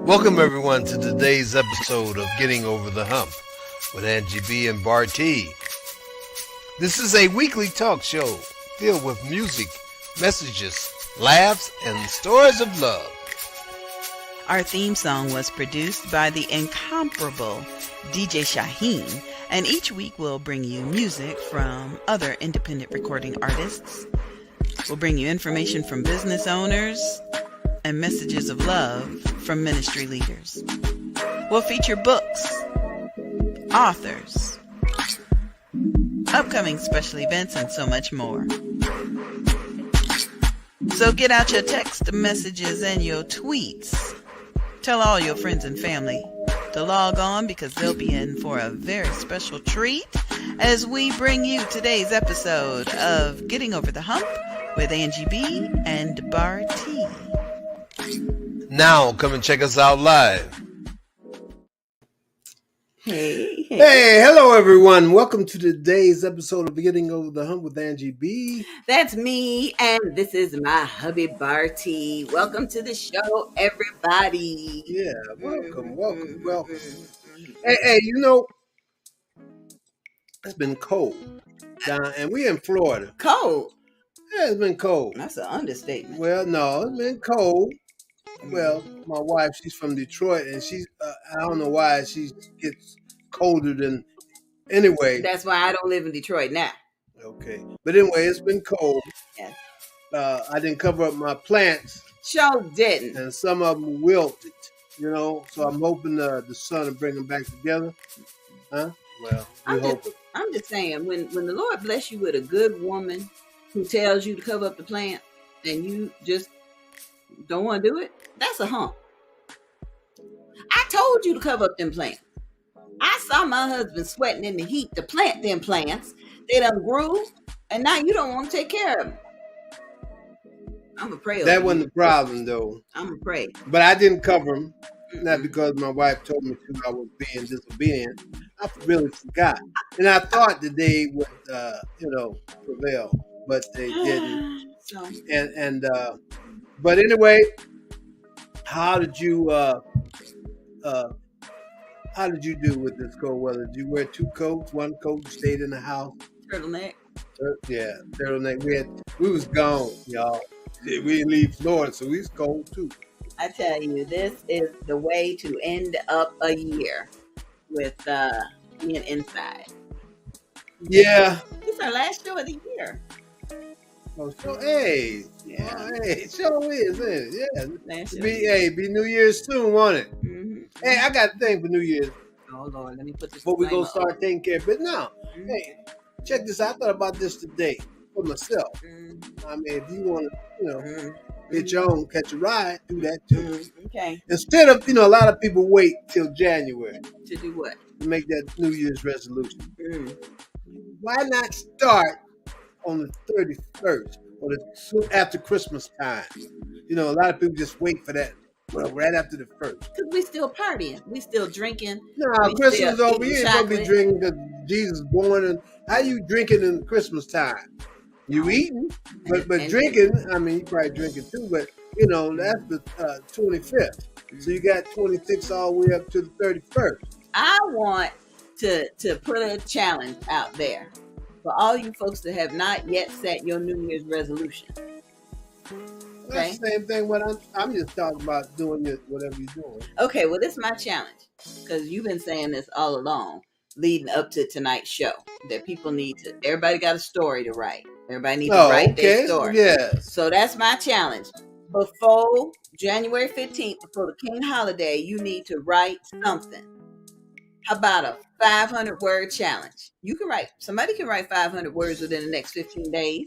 Welcome everyone to today's episode of Getting Over the Hump with Angie B and Bartee. This is a weekly talk show filled with music, messages, laughs, and stories of love. Our theme song was produced by the incomparable DJ Shaheen, and each week we'll bring you music from other independent recording artists. We'll bring you information from business owners and messages of love from ministry leaders. We'll feature books, authors, upcoming special events, and so much more. So get out your text messages and your tweets. Tell all your friends and family to log on because they'll be in for a very special treat as we bring you today's episode of Getting Over the Hump with Angie B and Bartee. Now come and check us out live. Hey. Hey, hello everyone. Welcome to today's episode of Getting Over the Hump with Angie B. That's me, and this is my hubby Bartee. Welcome to the show, everybody. Yeah, welcome. Hey, you know, it's been cold down, and we're in Florida. Cold? Yeah, it's been cold. That's an understatement. Well, no, it's been cold. Well, my wife, she's from Detroit, and she's, I don't know why she gets colder than, anyway. That's why I don't live in Detroit now. Okay. But anyway, it's been cold. Yeah. I didn't cover up my plants. Sure didn't. And some of them wilted, you know, so I'm hoping the sun will bring them back together. Huh? Well, we hope it. I'm just saying, when the Lord bless you with a good woman who tells you to cover up the plant and you just don't want to do it, that's a hump. I told you to cover up them plants. I saw my husband sweating in the heat to plant them plants. They done grew, and now you don't want to take care of them. I'm a pray. That wasn't the problem, though. I'm a pray. But I didn't cover them, not because my wife told me to. I was being disobedient. I really forgot, and I thought that they would, prevail, but they didn't. So. But anyway, how did you do with this cold weather? Did you wear two coats? One coat, you stayed in the house? Turtleneck. Yeah, turtleneck. We was gone, y'all. We didn't leave Florida, so we was cold too. I tell you, this is the way to end up a year with being inside. Yeah. This is our last show of the year. Oh, so hey, yeah, hey, it sure is, isn't it? Yeah, be New Year's soon, won't it? Mm-hmm. Hey, I got a thing for New Year's. Oh Lord, let me put this. Before we go start taking care of it now. Mm-hmm. Hey, check this out. I thought about this today for myself. Mm-hmm. I mean, if you want to, Mm-hmm. get your own, catch a ride, do that too. Mm-hmm. Okay. Instead of, a lot of people wait till January To do what? to make that New Year's resolution. Mm-hmm. Why not start on the 31st or after Christmas time? A lot of people just wait for that. Well, right after the first. Because we still partying. We still drinking. No, Christmas over. You ain't gonna be drinking because Jesus born. And how you drinking in Christmas time? You eating, but drinking. I mean, you probably drinking too. But that's the 25th. So you got 26 all the way up to the 31st. I want to put a challenge out there for all you folks that have not yet set your New Year's resolution. Okay. That's the same thing. What I'm just talking about doing whatever you're doing. Okay, well, this is my challenge because you've been saying this all along, leading up to tonight's show. That people need to. Everybody got a story to write. Everybody needs to write their story. Yes. So that's my challenge. Before January 15th, before the King holiday, you need to write something. How about a 500-word challenge? Somebody can write 500 words within the next 15 days.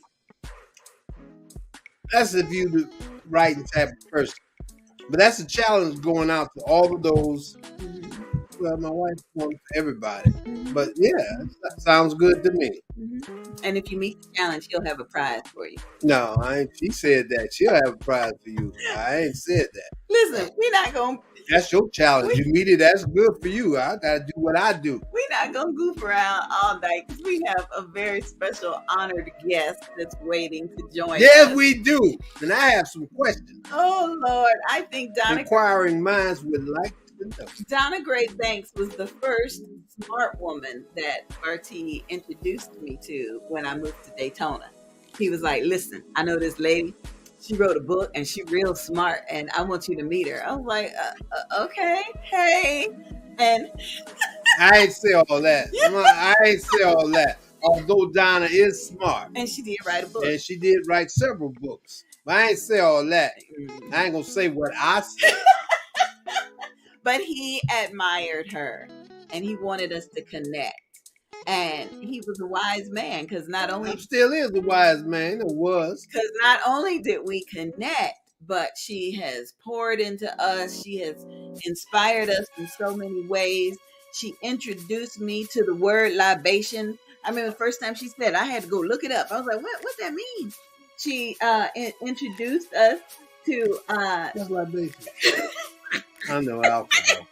That's if you the writing type of person. But that's a challenge going out to all of those. Well, my wife wants everybody. But yeah, that sounds good to me. And if you meet the challenge, he'll have a prize for you. No, she said that. She'll have a prize for you. I ain't said that. Listen, we're not going to... That's your challenge. You meet it. That's good for you. I gotta do what I do. We're not gonna goof around all night because we have a very special honored guest that's waiting to join Yes, us. we do. And I have some questions. Oh Lord, I think Inquiring minds would like to know. Donna Gray-Banks was the first smart woman that Bartee introduced me to when I moved to Daytona. He was like, "Listen, I know this lady. She wrote a book and she's real smart, and I want you to meet her." I was like, "Okay, hey," and I ain't say all that. I ain't say all that. Although Donna is smart, and she did write a book, and she did write several books, but I ain't say all that. I ain't gonna say what I said. But he admired her, and he wanted us to connect. And he was a wise man because not only still is a wise man. It was because not only did we connect, but she has poured into us. She has inspired us in so many ways. She introduced me to the word libation. I mean, the first time she said, I had to go look it up. I was like, "What that mean?" She introduced us to what's libation? I know alcohol.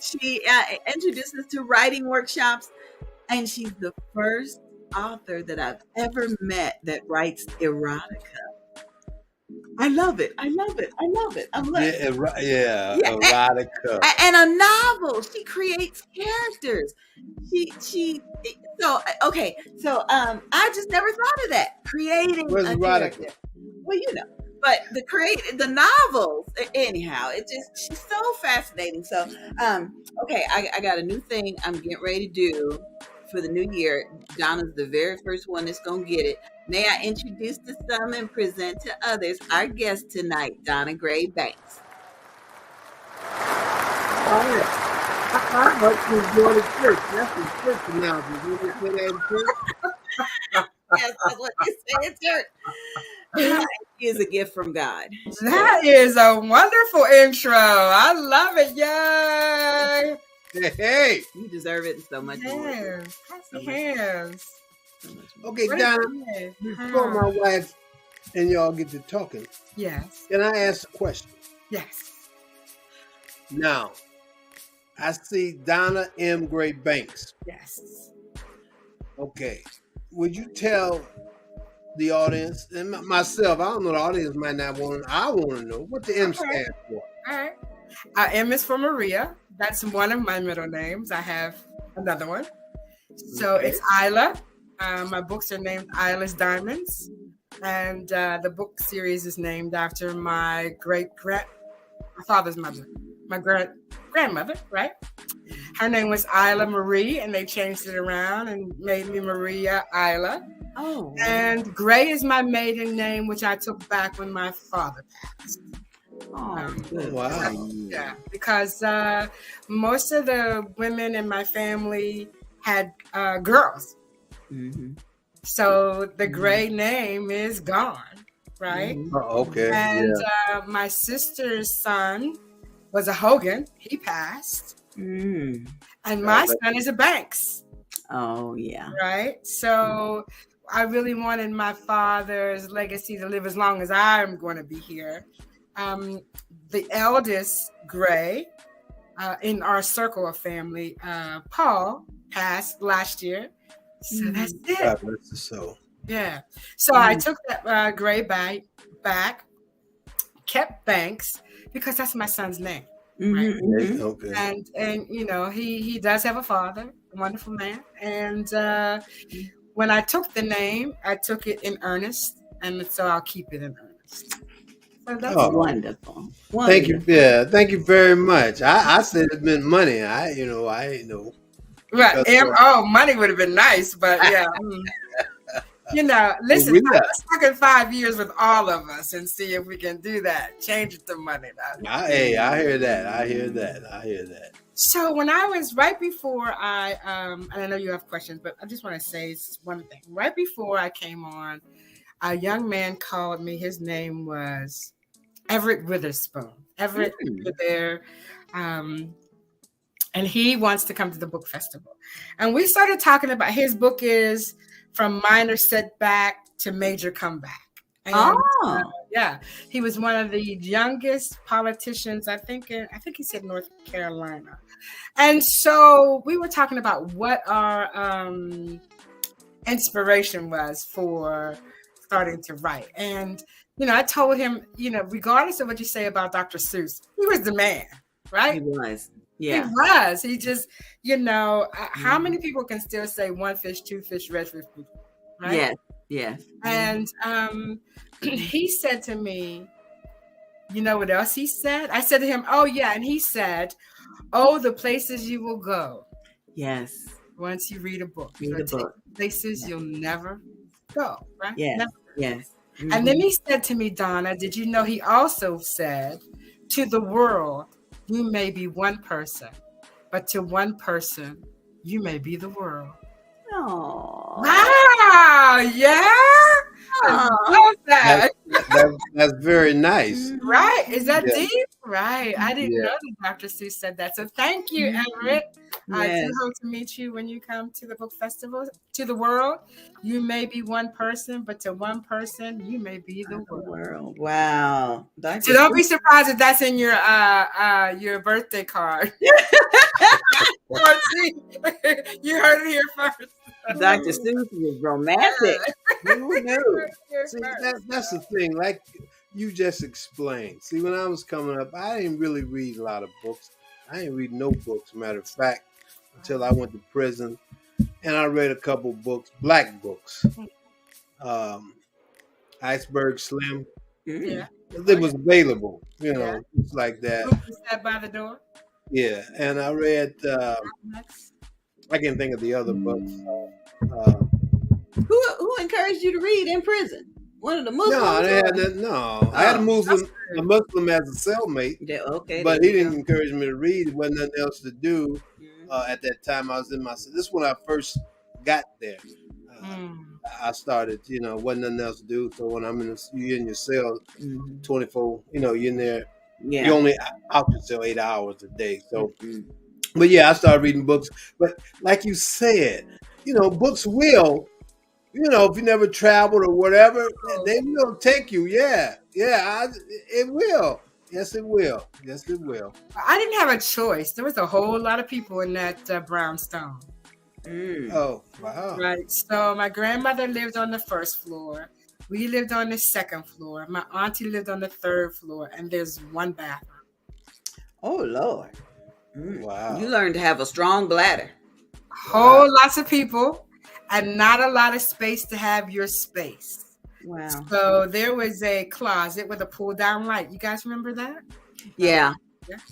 She introduced us to writing workshops, and she's the first author that I've ever met that writes erotica. I love it. I love it. I love it. I'm like, erotica. And a novel. She creates characters. So okay. So I just never thought of that. Creating Where's a erotica? character. Well, but the novels, anyhow, she's so fascinating. So okay, I got a new thing I'm getting ready to do for the new year. Donna's the very first one that's gonna get it. May I introduce to some and present to others our guest tonight, Donna Gray-Banks. I hope you enjoy the church. That's the church announcement. You want to say that in church? Yes, that's what they say in church. She is a gift from God. That is a wonderful intro. I love it. Yay! Hey, you deserve it so much more. Yes. Yes. Okay, Donna, before my wife and y'all get to talking, yes, can I ask a question? Yes. Now, I see Donna M. Gray-Banks. Yes. Okay, would you tell the audience and myself? I don't know. The audience might not want. I want to know what the M stands for. All right. M is for Maria. That's one of my middle names. I have another one. So it's Isla. My books are named Isla's Diamonds, and the book series is named after my father's mother, my grandmother, right? Her name was Isla Marie, and they changed it around and made me Maria Isla. Oh. And Gray is my maiden name, which I took back when my father passed. Oh, wow. Yeah, because most of the women in my family had girls. Mm-hmm. So the Gray name is gone, right? Mm-hmm. Oh, okay. And my sister's son was a Hogan. He passed. Mm. And my son is a Banks. Oh, yeah. Right? So I really wanted my father's legacy to live as long as I'm going to be here. The eldest Gray in our circle of family, Paul, passed last year. So that's it. God bless the soul. Yeah. So I took that Gray back, kept Banks because that's my son's name. Right? Mm-hmm. Okay. And he does have a father, a wonderful man. And when I took the name, I took it in earnest, and so I'll keep it in earnest. So that's wonderful. Thank you. Yeah, thank you very much. I said it meant money. I ain't know. Right. Money would have been nice, but yeah. Listen, let's talk in 5 years with all of us and see if we can do that. Change it to money. I hear that. So when I was right before and I know you have questions, but I just want to say one thing. Right before I came on, a young man called me. His name was Everett Witherspoon. Everett was there. And he wants to come to the book festival. And we started talking about his book is From Minor Setback to Major Comeback. And, Yeah, he was one of the youngest politicians. I think he said North Carolina. And so we were talking about what our inspiration was for starting to write. And I told him, regardless of what you say about Dr. Seuss, he was the man, right? He was. Yeah. He was. He just, how many people can still say one fish, two fish, red fish, right? Yes. Yes. And he said to me, you know what else he said? I said to him, oh, yeah. And he said, oh, the places you will go. Yes. Once you read a book. Read a book. Places you'll never go, right? Yes. Never. Yes. Mm-hmm. And then he said to me, Donna, did you know he also said, to the world, you may be one person, but to one person, you may be the world. Oh. Wow. Yeah. I love that. That's very nice. Right. Is that deep? Right. I didn't know that Dr. Seuss said that. So thank you, Everett. I do hope to meet you when you come to the book festival. To the world, you may be one person, but to one person, you may be the world. Wow. So don't be surprised if that's in your birthday card. You heard it here first. Dr. Seuss was romantic. Who knew? See, that's the thing. Like you just explained. See, when I was coming up, I didn't really read a lot of books. I didn't read no books, matter of fact, until I went to prison. And I read a couple books, black books. Iceberg Slim. Yeah. It was available, it's like that. Who sat by the door? Yeah. And I read, I can't think of the other books. Who encouraged you to read in prison? One of the Muslims? I had a Muslim as a cellmate. Yeah, okay. But he didn't encourage me to read. There wasn't nothing else to do. At that time, I was in this is when I first got there. I started, wasn't nothing else to do. So when you're in your cell, 24, you're in there. Yeah. You're only out your cell 8 hours a day. So, but yeah, I started reading books. But like you said, books will, if you never traveled or whatever, they will take you. Yeah. It will. Yes, it will. Yes, it will. I didn't have a choice. There was a whole lot of people in that brownstone. Oh, wow. Right. So my grandmother lived on the first floor. We lived on the second floor. My auntie lived on the third floor. And there's one bathroom. Oh, Lord. Wow. You learned to have a strong bladder. Lots of people and not a lot of space to have your space. Wow. So there was a closet with a pull down light. You guys remember that? Yeah.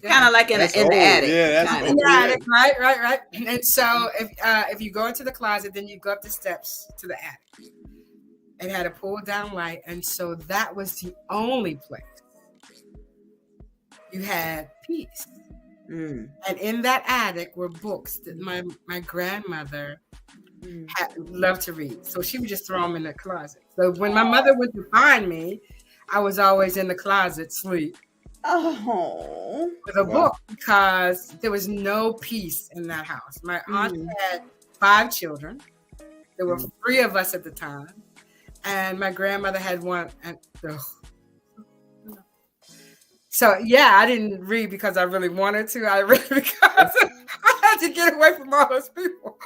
Kind of like in the attic. Yeah, that's in the attic. Right. And so if you go into the closet, then you go up the steps to the attic. It had a pull down light. And so that was the only place you had peace. And in that attic were books that my grandmother loved to read. So she would just throw them in the closet. So when my mother went to find me, I was always in the closet sleep. Oh. With a book, because there was no peace in that house. My aunt had 5 children. There were 3 of us at the time. And my grandmother had 1. And so, yeah, I didn't read because I really wanted to. I read because I had to get away from all those people.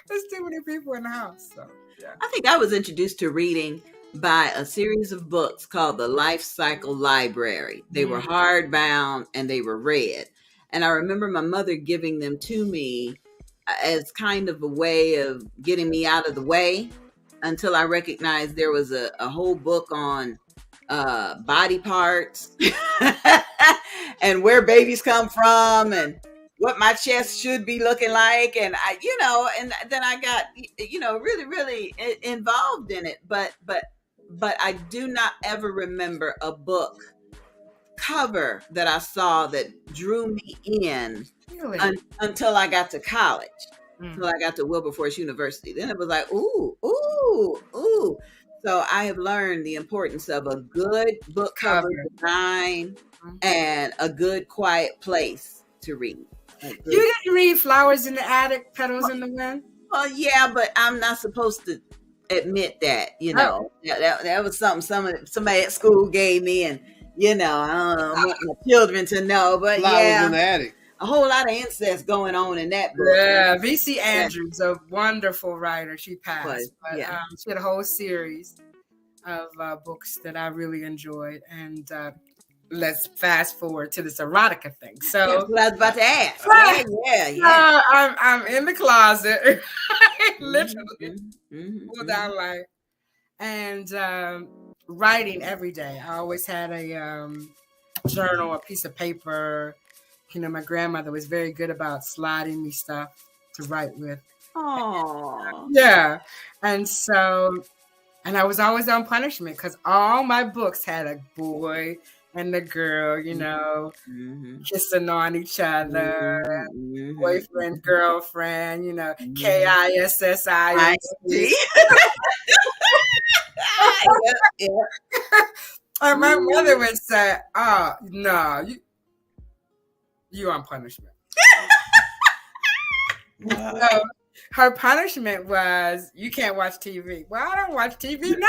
There's too many people in the house. So, yeah. I think I was introduced to reading by a series of books called the Life Cycle Library. They were hardbound and they were read. And I remember my mother giving them to me as kind of a way of getting me out of the way until I recognized there was a whole book on body parts and where babies come from and what my chest should be looking like. And and then I got, really, really involved in it. But I do not ever remember a book cover that I saw that drew me in until I got to college, until I got to Wilberforce University. Then it was like, ooh. So I have learned the importance of a good book cover design and a good quiet place to read. You didn't read Flowers in the Attic, Petals in the Wind? Well, yeah, but I'm not supposed to admit that, that was something somebody at school gave me, and I don't want my children to know, but Flowers in the attic. A whole lot of incest going on in that book. Yeah, V.C. Andrews, a wonderful writer. She passed, but she had a whole series of books that I really enjoyed, and let's fast forward to this erotica thing. So that's what I was about to ask. I'm in the closet, literally pulled down light, and writing every day. I always had a journal, a piece of paper. My grandmother was very good about sliding me stuff to write with. Oh, yeah, and I was always on punishment because all my books had a boy and a girl, kissing on each other, boyfriend, girlfriend, KISSI. And my mother would say, "Oh no, you on punishment." So her punishment was, you can't watch TV. Well, I don't watch TV now.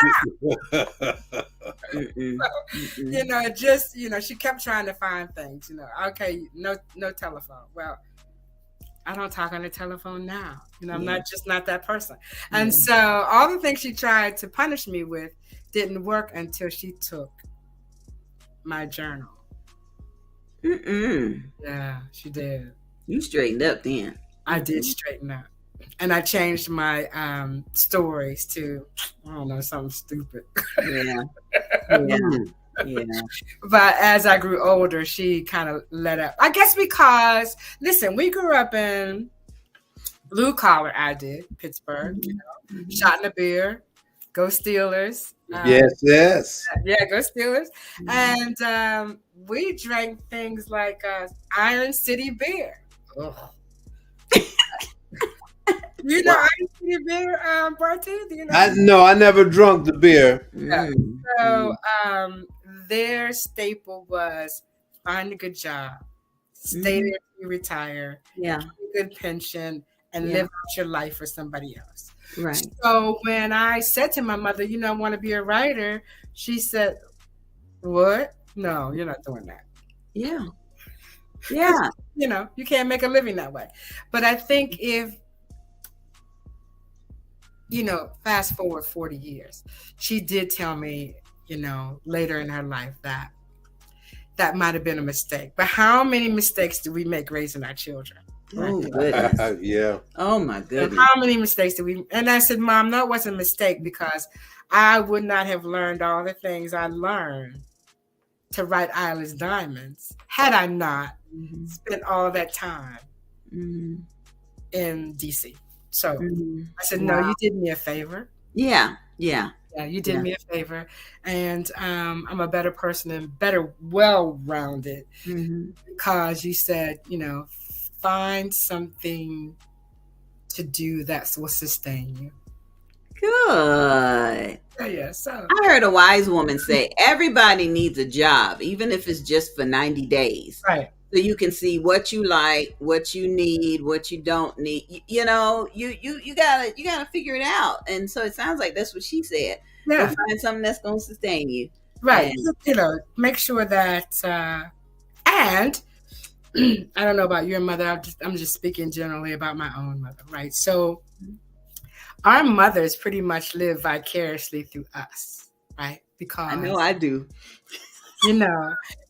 She kept trying to find things, okay, no telephone. Well, I don't talk on the telephone now. I'm not that person. And so all the things she tried to punish me with didn't work until she took my journal. Yeah, she did. You straightened up then. I did straighten up. And I changed my stories to, I don't know, something stupid. Yeah. But as I grew older, she kind of let up. I guess because, listen, we grew up in blue collar. I did, Pittsburgh, shot in a beer, go Steelers. Yes. Yeah, go Steelers. And we drank things like Iron City beer. Ugh. Iron City beer, Bartee? Do you know? No, I never drunk the beer. Yeah. So their staple was find a good job, stay there till you retire, get a good pension, and live out your life for somebody else. Right. So when I said to my mother, I want to be a writer, she said, "What? No, you're not doing that." Yeah. You can't make a living that way. But I think if, fast forward 40 years, she did tell me, later in her life that might have been a mistake. But how many mistakes do we make raising our children? Oh, goodness. Yeah. Oh, my goodness. How many mistakes did we? And I said, Mom, no, it wasn't a mistake because I would not have learned all the things I learned to write Isla's Diamonds had I not spent all that time in DC. So I said, no, you did me a favor. Yeah, you did me a favor. And I'm a better person and better, well-rounded because you said, find something to do that will sustain you. Good. Yeah, so I heard a wise woman say, everybody needs a job, even if it's just for 90 days. Right. So you can see what you like, what you need, what you don't need. You gotta figure it out. And so it sounds like that's what she said. Yeah. Find something that's gonna sustain you. Right. And, make sure that and I don't know about your mother. I'm just speaking generally about my own mother, right? So our mothers pretty much live vicariously through us, right? Because I know I do.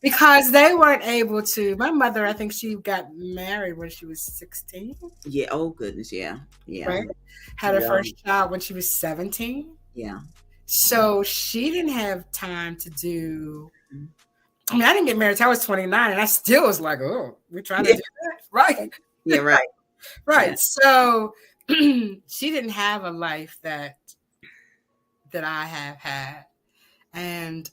Because they weren't able to. My mother, I think she got married when she was 16. Yeah. Oh, goodness. Yeah. Right? Had her first child when she was 17. Yeah. So she didn't have time to do. I mean, I didn't get married until I was 29, and I still was like, oh, we're trying to do that. Right. Yeah, right. Right. Yeah. So she didn't have a life that I have had. And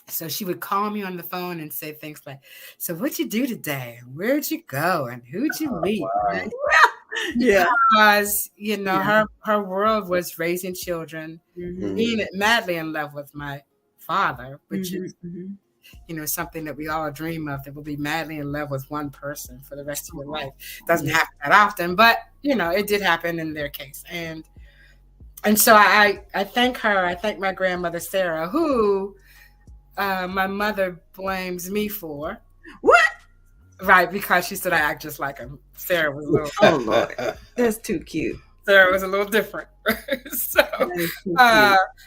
so she would call me on the phone and say things like, so what'd you do today? Where'd you go? And who'd you meet? Wow. Yeah. Because, her world was raising children, being madly in love with my father, which is, something that we all dream of, that we'll be madly in love with one person for the rest of your life. Doesn't happen that often, but, it did happen in their case. And And so I thank her. I thank my grandmother Sarah, who my mother blames me for. What? Right, because she said I act just like him. Sarah was a little. Oh Lord, that's too cute. Sarah was a little different. So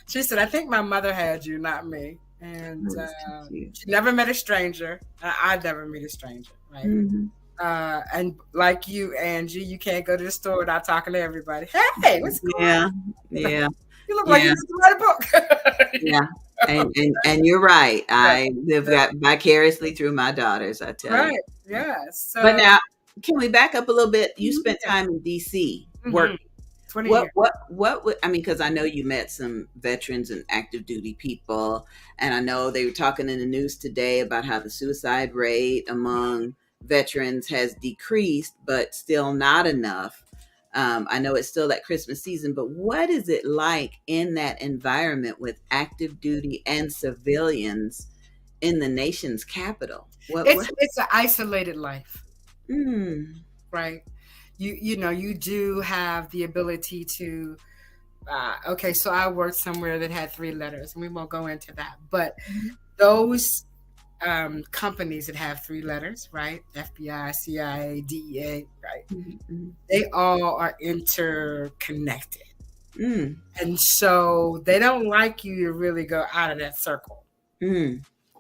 she said, I think my mother had you, not me. And she never met a stranger. I'd never meet a stranger, right? Mm-hmm. And like you, Angie, you can't go to the store without talking to everybody. Hey, what's going on? Yeah. You look like you need to write a book. Yeah. And you're right. I live that vicariously through my daughters, I tell you. Right. Yeah. So, but now, can we back up a little bit? You spent time in D.C. working. 20 years. What would, I mean, because I know you met some veterans and active duty people, and I know they were talking in the news today about how the suicide rate among veterans has decreased, but still not enough. I know it's still that Christmas season, but what is it like in that environment with active duty and civilians in the nation's capital? It's an isolated life, right? You do have the ability to. Okay, so I worked somewhere that had 3 letters, and we won't go into that, but those companies that have 3 letters, right? FBI, CIA, DEA, right? Mm-hmm. They all are interconnected. And so they don't like you to really go out of that circle.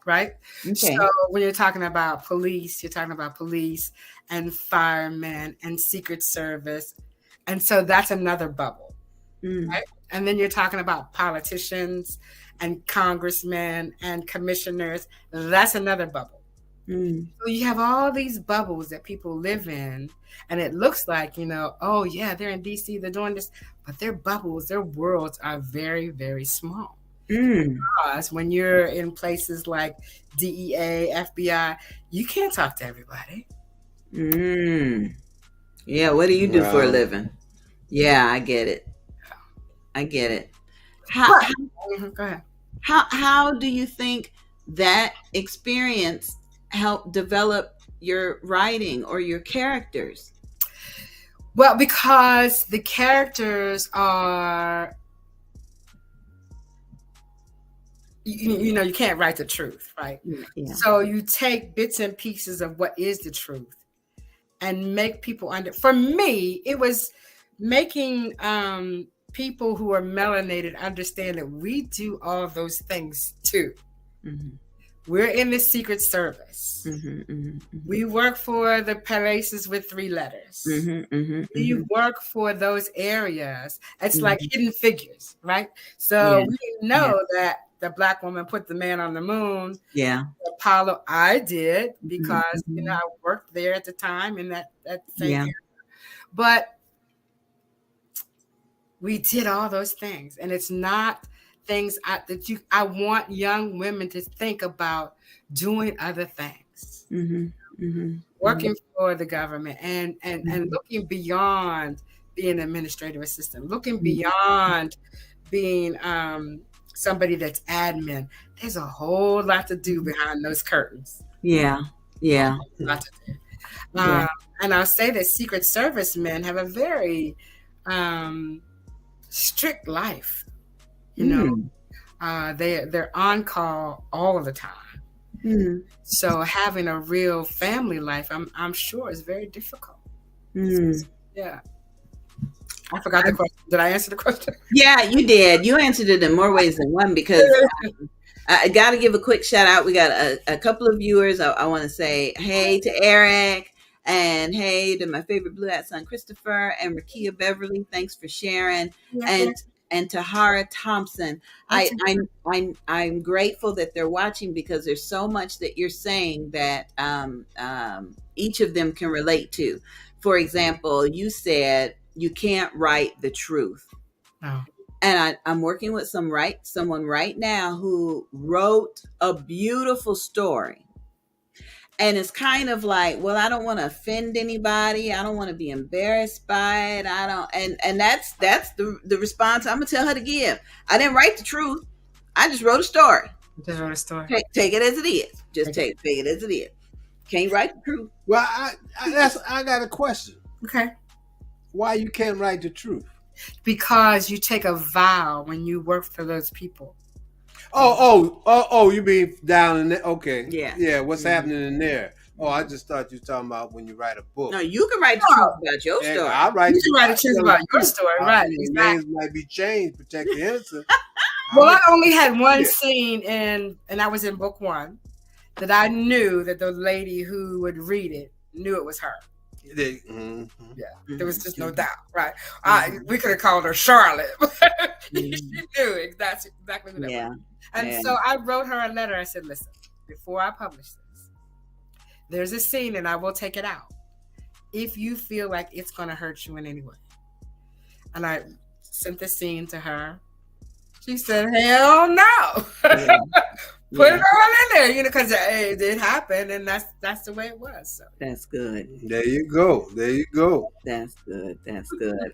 Right? Okay. So when you're talking about police, you're talking about police and firemen and Secret Service. And so that's another bubble. Right? And then you're talking about politicians and congressmen and commissioners. That's another bubble. So you have all these bubbles that people live in, and it looks like, oh yeah, they're in DC, they're doing this, but their bubbles, their worlds are very, very small. Because when you're in places like DEA, FBI, you can't talk to everybody. Yeah, what do you do for a living? Yeah, I get it. How, go ahead. How do you think that experience helped develop your writing or your characters? Well, because the characters are, you can't write the truth, right? Yeah. So you take bits and pieces of what is the truth and make people for me, it was making people who are melanated understand that we do all of those things too. We're in the Secret Service. We work for the places with 3 letters. We work for those areas. It's like hidden figures, right? So we know that the Black woman put the man on the moon. Yeah. Apollo, I did, because I worked there at the time in that same area. But we did all those things, and it's not things I want young women to think about doing other things, working for the government and looking beyond being an administrative assistant, looking beyond being somebody that's admin. There's a whole lot to do behind those curtains. Yeah. A lot to do. And I'll say that Secret Service men have a very strict life. They're on call all of the time. So having a real family life, I'm sure, is very difficult. Yeah. I forgot the question. Did I answer the question? Yeah, you did. You answered it in more ways than one, because I got to give a quick shout out. We got a couple of viewers. I want to say hey to Eric, and hey to my favorite blue hat son, Christopher, and Rakia Beverly. Thanks for sharing. And Tahara Thompson. I'm grateful that they're watching, because there's so much that you're saying that each of them can relate to. For example, you said you can't write the truth. Oh. And I'm working with someone right now who wrote a beautiful story. And it's kind of like, well, I don't want to offend anybody. I don't want to be embarrassed by it. And that's the response I'm gonna tell her to give. I didn't write the truth. I just wrote a story. Take it as it is. Just take it as it is. Can't write the truth. Well, I got a question. Okay. Why you can't write the truth? because you take a vow when you work for those people. Oh, you mean down in there? Okay. Yeah. Yeah, what's happening in there? Oh, I just thought you were talking about when you write a book. No, you can write the truth about your story. I write. You can write the truth about your story, right? Exactly. Names might be changed, protect the innocent. Well, I only had one scene and I was in book 1 that I knew that the lady who would read it knew it was her. Mm-hmm. Yeah, there was just no doubt, right? We could have called her Charlotte. She knew that's exactly what that was. And so I wrote her a letter. I said, listen, before I publish this, there's a scene and I will take it out if you feel like it's going to hurt you in any way. And I sent the scene to her. She said, hell no. Put it all in there, because it happened, and that's the way it was. So that's good. There you go. That's good.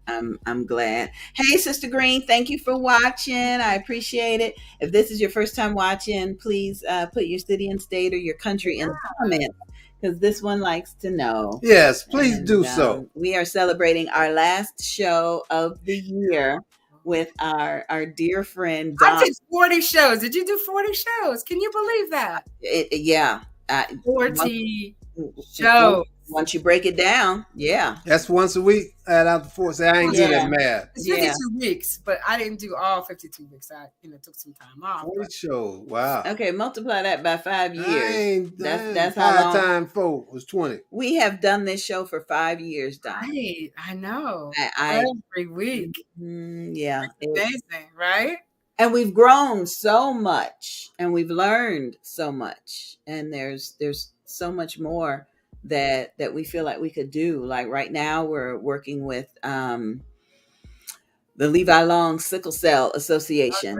I'm glad. Hey, Sister Green, thank you for watching. I appreciate it. If this is your first time watching, please put your city and state or your country in the comments, because this one likes to know. Yes, please do so. We are celebrating our last show of the year with our dear friend Donna. I did 40 shows. Did you do 40 shows? Can you believe that? 40 shows. Once you break it down, that's once a week. Add out the 4. Say I ain't good at math. It's 52 weeks, but I didn't do all 52 weeks. I took some time off. 40 shows. Wow. Okay, multiply that by 5 years. That's how 5 long. times 4 was 20. We have done this show for 5 years, Donna. Right, I know. Every week. Yeah, amazing, right? And we've grown so much, and we've learned so much, and there's so much more that we feel like we could do. Like right now, we're working with the Levi Long Sickle Cell Association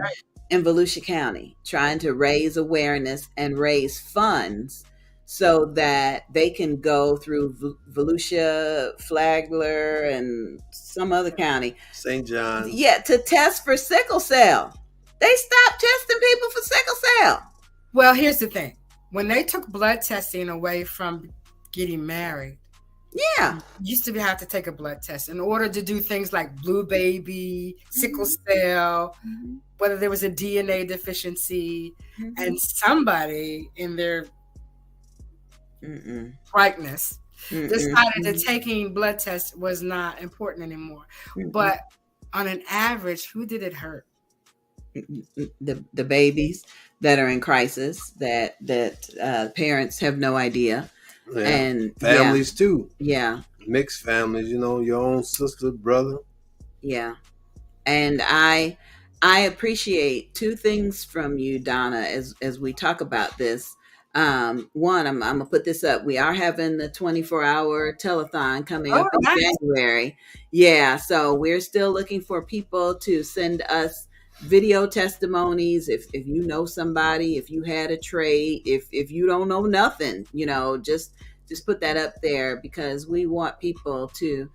in Volusia County, trying to raise awareness and raise funds so that they can go through Volusia, Flagler, and some other county, St. John. To test for sickle cell. They stopped testing people for sickle cell. Well, here's the thing: when they took blood testing away from getting married, you used to have to take a blood test in order to do things like blue baby, sickle cell, whether there was a DNA deficiency, and somebody in their brightness decided that taking blood tests was not important anymore. But on an average, who did it hurt? The babies that are in crisis, that parents have no idea. And families too. Mixed families, your own sister, brother. And I appreciate 2 things from you, Donna, as we talk about this. One, I'm gonna put this up. We are having the 24-hour telethon coming up in January. So we're still looking for people to send us video testimonies. If you know somebody, if you had a trade, if you don't know nothing, just put that up there, because we want people to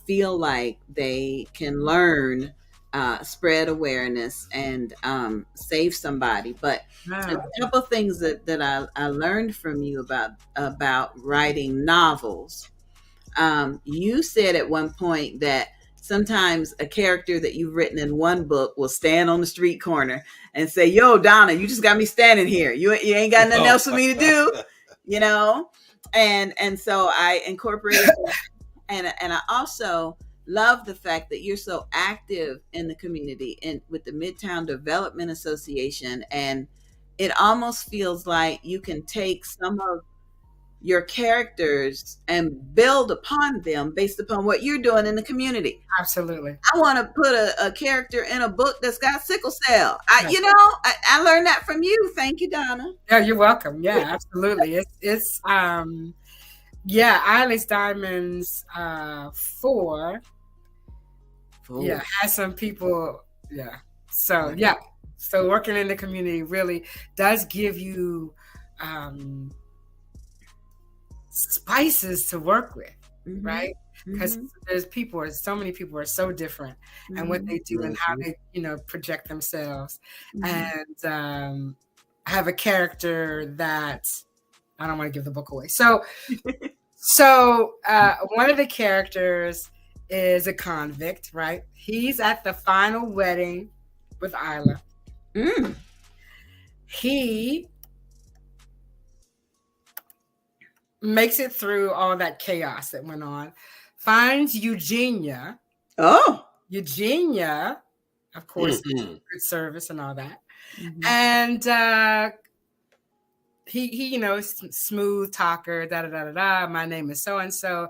feel like they can learn, spread awareness, and save somebody. But a couple of things that I learned from you about writing novels. You said at one point that sometimes a character that you've written in one book will stand on the street corner and say, "Yo, Donna, you just got me standing here. You ain't got nothing else for me to do," And so I incorporated that. And I also love the fact that you're so active in the community and with the Midtown Development Association. And it almost feels like you can take some of your characters and build upon them based upon what you're doing in the community. Absolutely. I want to put a character in a book that's got sickle cell. I learned that from you. Thank you, Donna. Yeah, you're welcome. Yeah, absolutely. It's Eilish Diamonds 4. Yeah, has some people. Yeah. So so working in the community really does give you spices to work with, right? Because so many people are so different, and what they do and how they project themselves, and have a character that I don't want to give the book away. So one of the characters is a convict, right? He's at the final wedding with Isla. He makes it through all that chaos that went on, finds Eugenia. Eugenia, of course, good service and all that. And he smooth talker, da da da da da. My name is so and so.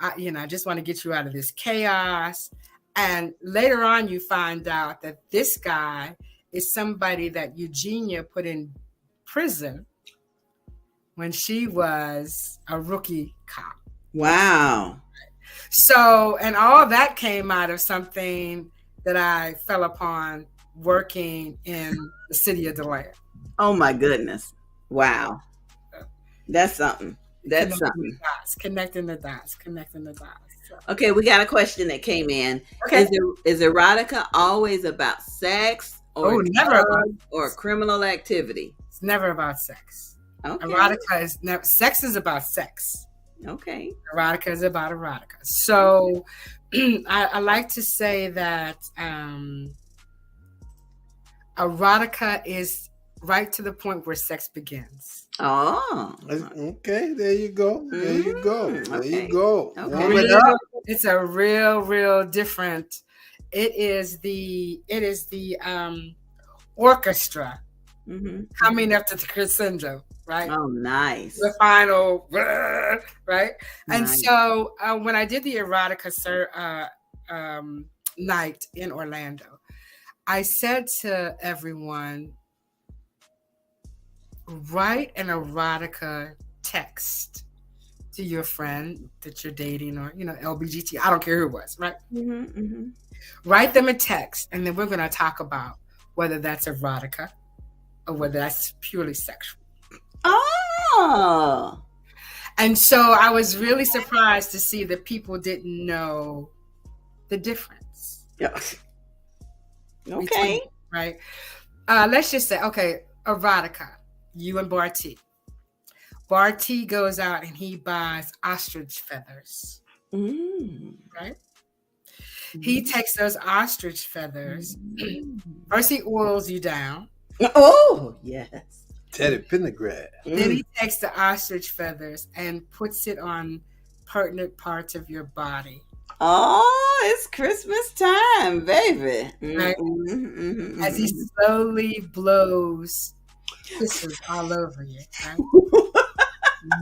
I just want to get you out of this chaos. And later on, you find out that this guy is somebody that Eugenia put in prison when she was a rookie cop. Wow. So, and all that came out of something that I fell upon working in the city of DeLand. Oh my goodness. Wow. That's something. That's something. Connecting the dots. So. Okay, we got a question that came in. Okay. Is erotica always about sex or never about or criminal activity? It's never about sex. Okay. Erotica is never. Sex is about sex. Okay. Erotica is about erotica. So I like to say that erotica is right to the point where sex begins. Oh. Okay, there you go. There you go. There you go. Okay. It's a real different. It is the orchestra coming up to the crescendo, right? Oh, nice. The final, right? And Nice. so when I did the erotica night in Orlando, I said to everyone, write an erotica text to your friend that you're dating or, LBGT. I don't care who it was, right? Write them a text, and then we're going to talk about whether that's erotica or whether that's purely sexual. Oh. And so I was really surprised to see that people didn't know the difference. Yeah. Okay. Right? Let's just say, okay, erotica. You and Bartee. Bartee goes out and he buys ostrich feathers. Right? He takes those ostrich feathers. First, he oils you down. Oh, yes. Teddy Pendergrass. Then he takes the ostrich feathers and puts it on pertinent parts of your body. Oh, it's Christmas time, baby. Right? As he slowly blows kisses all over you. Right?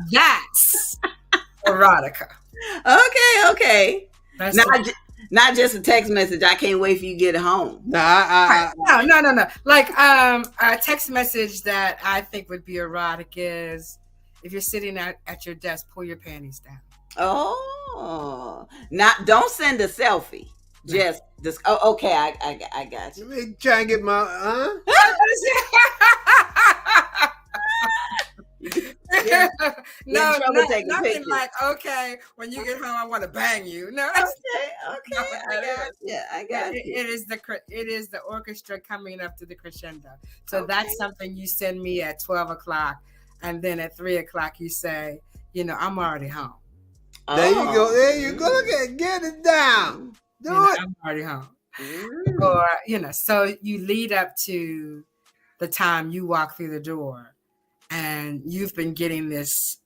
That's erotica. Okay. That's Not just a text message. I can't wait for you to get home. No. Like a text message that I think would be erotic is if you're sitting at your desk, pull your panties down. Oh, don't send a selfie. Just this. Oh, okay. I got you. Let me try and get my No, taking nothing pictures. like, okay, when you get home, I want to bang you. No, Okay. I got you. It is the orchestra coming up to the crescendo. So that's something you send me at 12 o'clock, and then at 3 o'clock you say, I'm already home. There you go. There you go. Look at it. Get it down. Do it. I'm already home. Or, so you lead up to the time you walk through the door and you've been getting this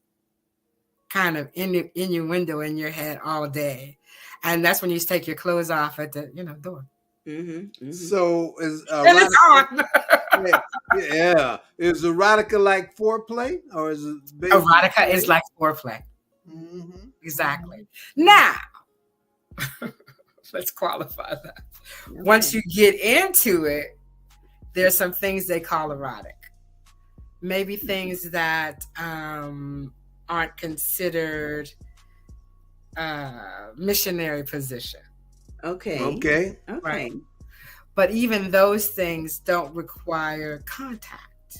kind of innuendo in your head all day. And that's when you take your clothes off at the, door. So is It's on. yeah. Is erotica like foreplay or is it Erotica is like foreplay. Exactly. Now, let's qualify that. Okay. Once you get into it, there's some things they call erotic. Maybe things that aren't considered missionary position. Okay. Right. But even those things don't require contact.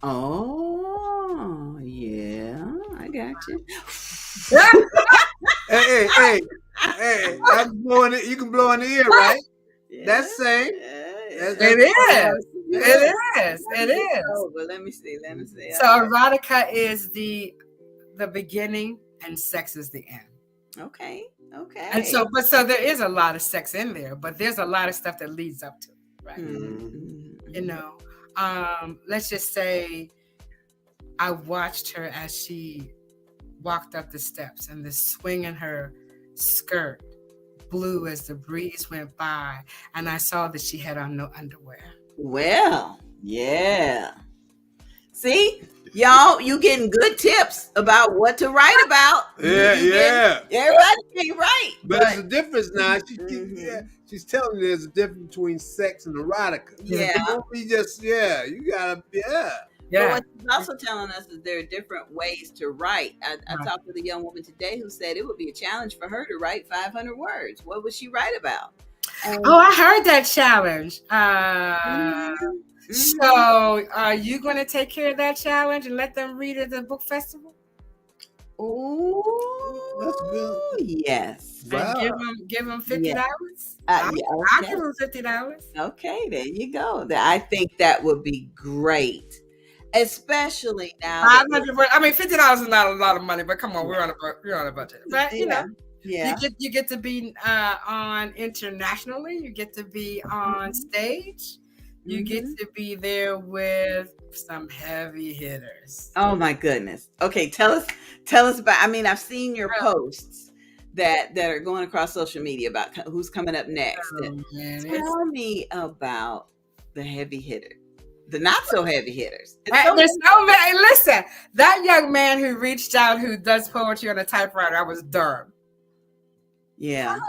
Oh, yeah. I got you. Hey. I'm blowing it. You can blow in the ear, right? Yeah. That's same. It is. Oh, but let me see. So erotica is the beginning and sex is the end. Okay. Okay. And so there is a lot of sex in there, but there's a lot of stuff that leads up to it, right? Mm-hmm. You know, let's just say I watched her as she walked up the steps, and the swing in her skirt blew as the breeze went by, and I saw that she had on no underwear. Well, yeah. See, y'all, you getting good tips about what to write about. Yeah. Everybody can't write. But there's a difference now. She's telling you there's a difference between sex and erotica. Yeah. Don't be just, you gotta, But what she's also telling us is there are different ways to write. I talked with a young woman today who said it would be a challenge for her to write 500 words. What would she write about? I heard that challenge. So are you going to take care of that challenge and let them read at the book festival? Oh, that's good. Yes. Wow. Give them $50. I'll give them $50. Okay, there you go. I think that would be great, especially now. 500. I mean, $50 is not a lot of money, but come on, we're on a budget. But you know, you get to be on internationally. You get to be on stage. You get to be there with some heavy hitters. Oh my goodness. Okay, tell us about. I mean, I've seen your posts that are going across social media about who's coming up next. Tell me about the heavy hitters, the not so heavy hitters. There's so many. Listen, that young man who reached out, who does poetry on a typewriter, I was Durham. Yeah.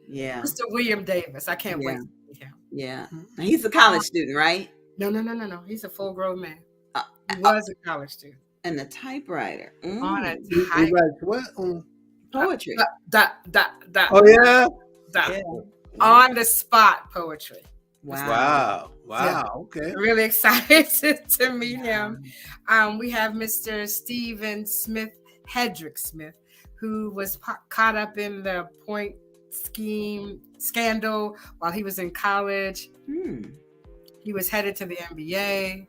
Yeah. Mr. William Davis. I can't wait to meet him. Yeah. He's a college student, right? No. He's a full-grown man. He was a college student. And a typewriter. On a typewriter. He writes what? Poetry. Oh, yeah? On the spot poetry. Wow. Okay. Really excited to meet him. We have Mr. Stephen Smith, Hedrick Smith, who was caught up in the point scheme scandal while he was in college. He was headed to the NBA.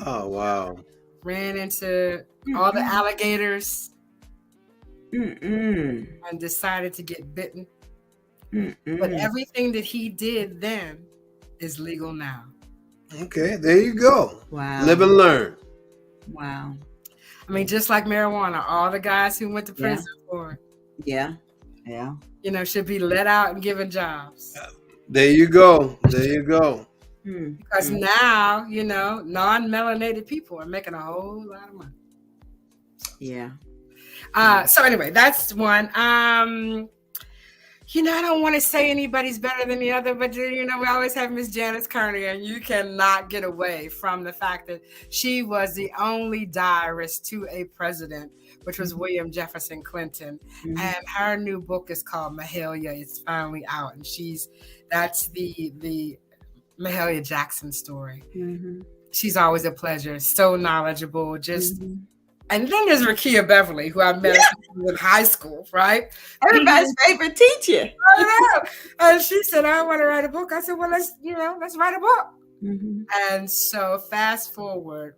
Oh, wow. Ran into all the alligators and decided to get bitten. But everything that he did then is legal now. Okay, there you go. Wow. Live and learn. Wow. I mean, just like marijuana, all the guys who went to prison for it. Yeah. You know, should be let out and given jobs. There you go. Because now, you know, non-melanated people are making a whole lot of money. Yeah. So anyway, that's one. You know, I don't want to say anybody's better than the other, but you know, we always have Miss Janice Kearney, and you cannot get away from the fact that she was the only diarist to a president, which was William Jefferson Clinton. And her new book is called Mahalia. It's finally out, and that's the Mahalia Jackson story. She's always a pleasure, so knowledgeable, just. And then there's Rakia Beverly, who I met in high school, right? Everybody's favorite teacher. I know. And she said, I want to write a book. I said, well, let's write a book. And so fast forward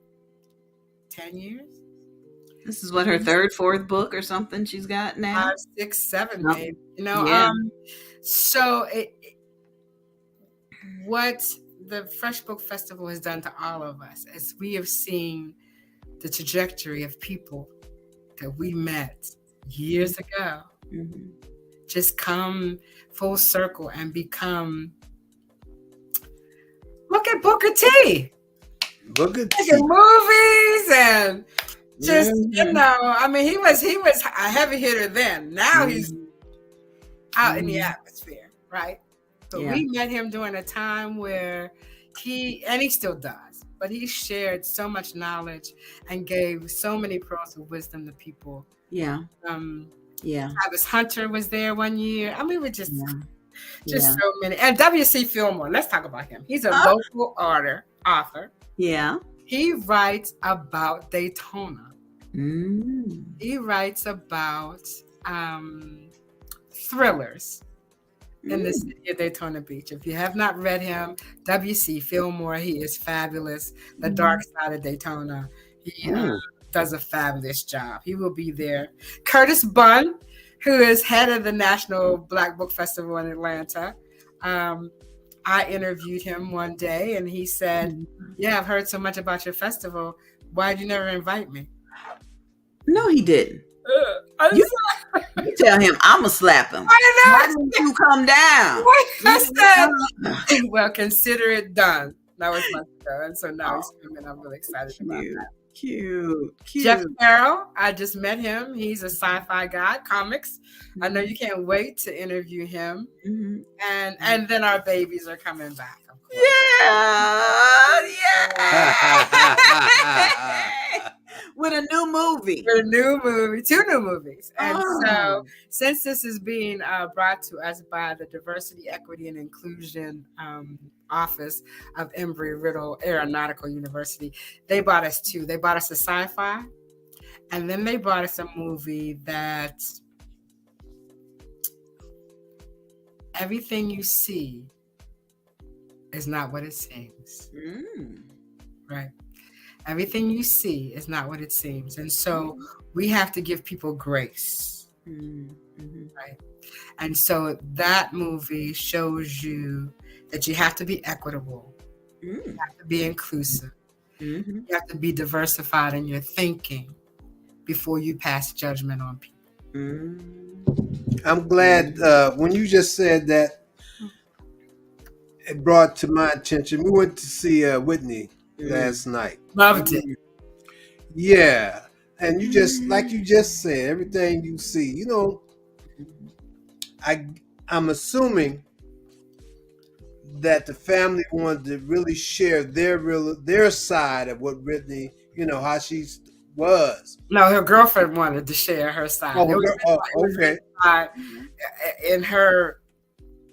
10 years. This is what, her third, fourth book or something she's got now? 5, 6, 7, maybe. You know, so what the F.R.E.S.H Book Festival has done to all of us is we have seen the trajectory of people that we met years ago just come full circle and become. Look at Booker T. Look at movies and just you know. I mean, he was a heavy hitter then. Now he's out in the atmosphere, right? But we met him during a time where he still does. But he shared so much knowledge and gave so many pearls of wisdom to people. Travis Hunter was there one year. I mean, we're just so many. And W.C. Fillmore, let's talk about him. He's a local author. Yeah. He writes about Daytona. He writes about thrillers in the city of Daytona Beach. If you have not read him, W.C. Fillmore, he is fabulous. The Dark Side of Daytona. He does a fabulous job. He will be there. Curtis Bunn, who is head of the National Black Book Festival in Atlanta. I interviewed him one day, and he said, "Yeah, I've heard so much about your festival. Why did you never invite me?" No, he didn't. You tell him I'm gonna slap him. Why didn't you come down? I said, well, consider it done. That was my show, and so now he's coming. I'm really excited about that. Cute. Jeff Carroll, I just met him. He's a sci-fi guy, comics. I know you can't wait to interview him. And then our babies are coming back. Of course. Yeah. With a new movie. With a new movie, 2 new movies. And so since this is being brought to us by the Diversity, Equity, and Inclusion Office of Embry-Riddle Aeronautical University, they bought us 2. They bought us a sci-fi, and then they bought us a movie that everything you see is not what it seems. Right? Everything you see is not what it seems. And so we have to give people grace. Right? And so that movie shows you that you have to be equitable. You have to be inclusive. You have to be diversified in your thinking before you pass judgment on people. I'm glad when you just said that, it brought to my attention. We went to see Whitney last night. Loved it. Yeah. And you just, like you just said, everything you see, you know, I'm assuming that the family wanted to really share their side of what Whitney, you know, how she was. No, her girlfriend wanted to share her side. Okay. In her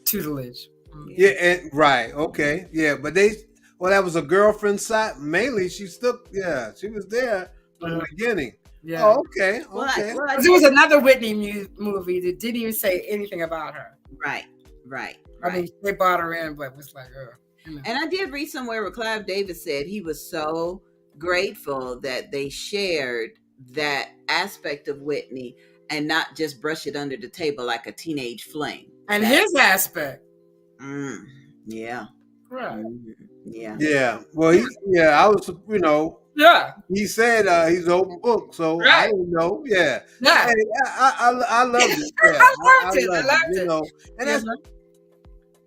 tutelage. Yeah, and, right. Okay. Yeah, but that was a girlfriend's side. Mainly, she was there from the beginning. Yeah. Oh, okay. Well, there was another Whitney movie that didn't even say anything about her. Right. I mean, they brought her in, but it was like, And I did read somewhere where Clive Davis said he was so grateful that they shared that aspect of Whitney and not just brush it under the table like a teenage fling. And his aspect. Yeah. Right. Yeah. Yeah. Well, I was, you know. Yeah. He said he's an open book, so right. I don't know. Yeah. Yeah. Hey, I loved it. Yeah. I loved it. You know, and that's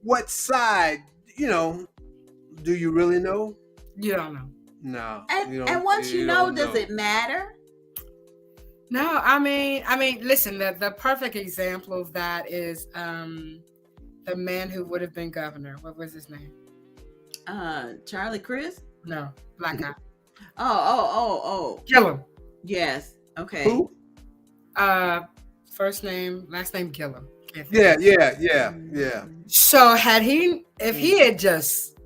what side, you know, do you really know? You don't know. No. And once you know, does it matter? No, I mean, listen, the perfect example of that is the man who would have been governor. What was his name? Charlie Crist? No, black guy. Oh. Gillum. Yes. Okay. Who? First name, last name Gillum. Yeah. So if he had just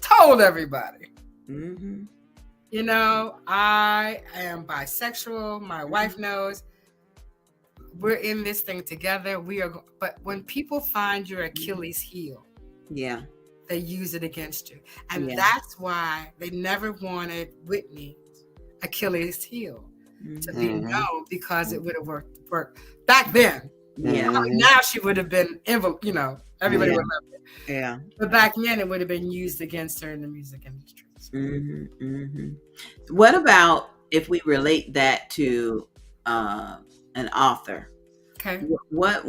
told everybody, you know, I am bisexual. My wife knows. We're in this thing together. But when people find your Achilles heel, they use it against you. And that's why they never wanted Whitney's Achilles heel to be known, because it would have worked back then. Yeah. Now she would have been, you know, everybody would love it. Yeah. But back then it would have been used against her in the music industry. What about if we relate that to an author? Okay. What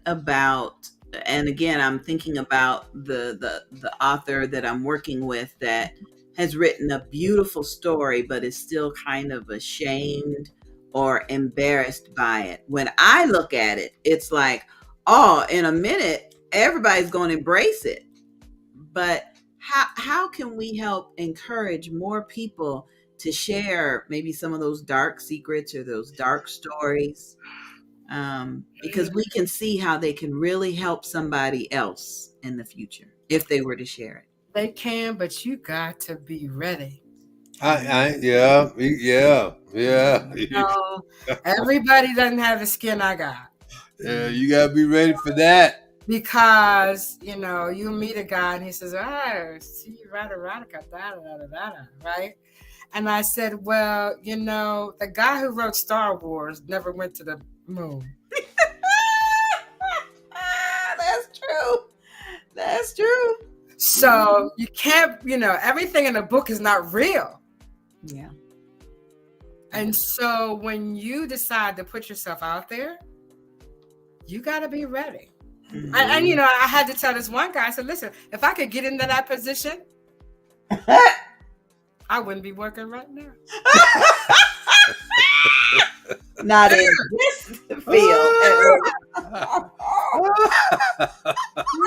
about, and again, I'm thinking about the author that I'm working with that has written a beautiful story, but is still kind of ashamed or embarrassed by it. When I look at it, it's like, oh, in a minute, everybody's going to embrace it. But how can we help encourage more people to share maybe some of those dark secrets or those dark stories? Because we can see how they can really help somebody else in the future if they were to share it. They can, but you got to be ready. Yeah. You know, everybody doesn't have the skin I got. Yeah, you gotta be ready for that. Because, you know, you meet a guy and he says, see you erotica, right? And I said, well, you know, the guy who wrote Star Wars never went to the moon. That's true. So you can't, everything in the book is not real. Yeah. And so when you decide to put yourself out there, you got to be ready. And I had to tell this one guy, I said, listen, if I could get into that position, I wouldn't be working right now. Not in this field.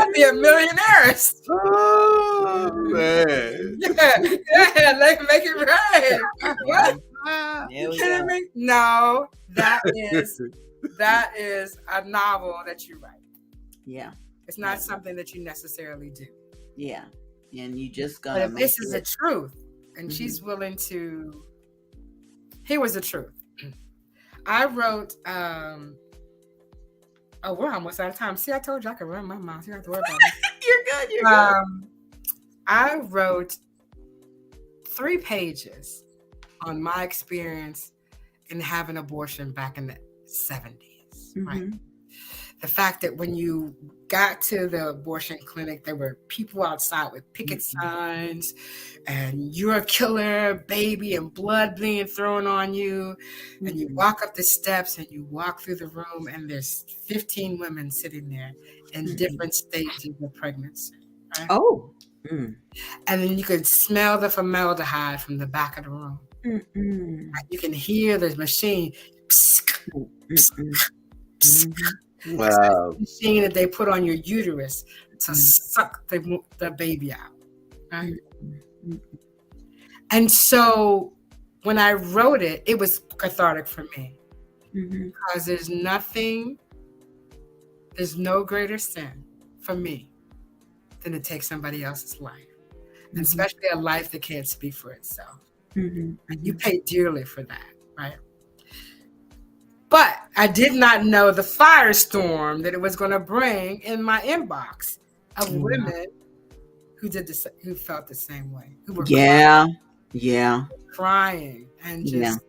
I'd be a millionaire. Oh, man. Yeah, make it right. What? You kidding me? No, that is a novel that you write. Yeah. It's not something that you necessarily do. Yeah. And you just But gonna if this is the truth, and she's willing to, here was the truth. I wrote, we're almost out of time. See, I told you I could run my mouth. You don't have to worry about it. You're good. I wrote 3 pages on my experience in having abortion back in the 70s, right? The fact that when you got to the abortion clinic, there were people outside with picket signs, and you're a killer, baby, and blood being thrown on you. And you walk up the steps and you walk through the room, and there's 15 women sitting there in different stages of pregnancy. Right? Oh. And then you could smell the formaldehyde from the back of the room. You can hear the machine. Wow. Machine that they put on your uterus to suck the baby out. Right? And so when I wrote it, it was cathartic for me. Because there's no greater sin for me than to take somebody else's life. And especially a life that can't speak for itself. And you pay dearly for that, right? But I did not know the firestorm that it was going to bring in my inbox of women who felt the same way, who were crying and just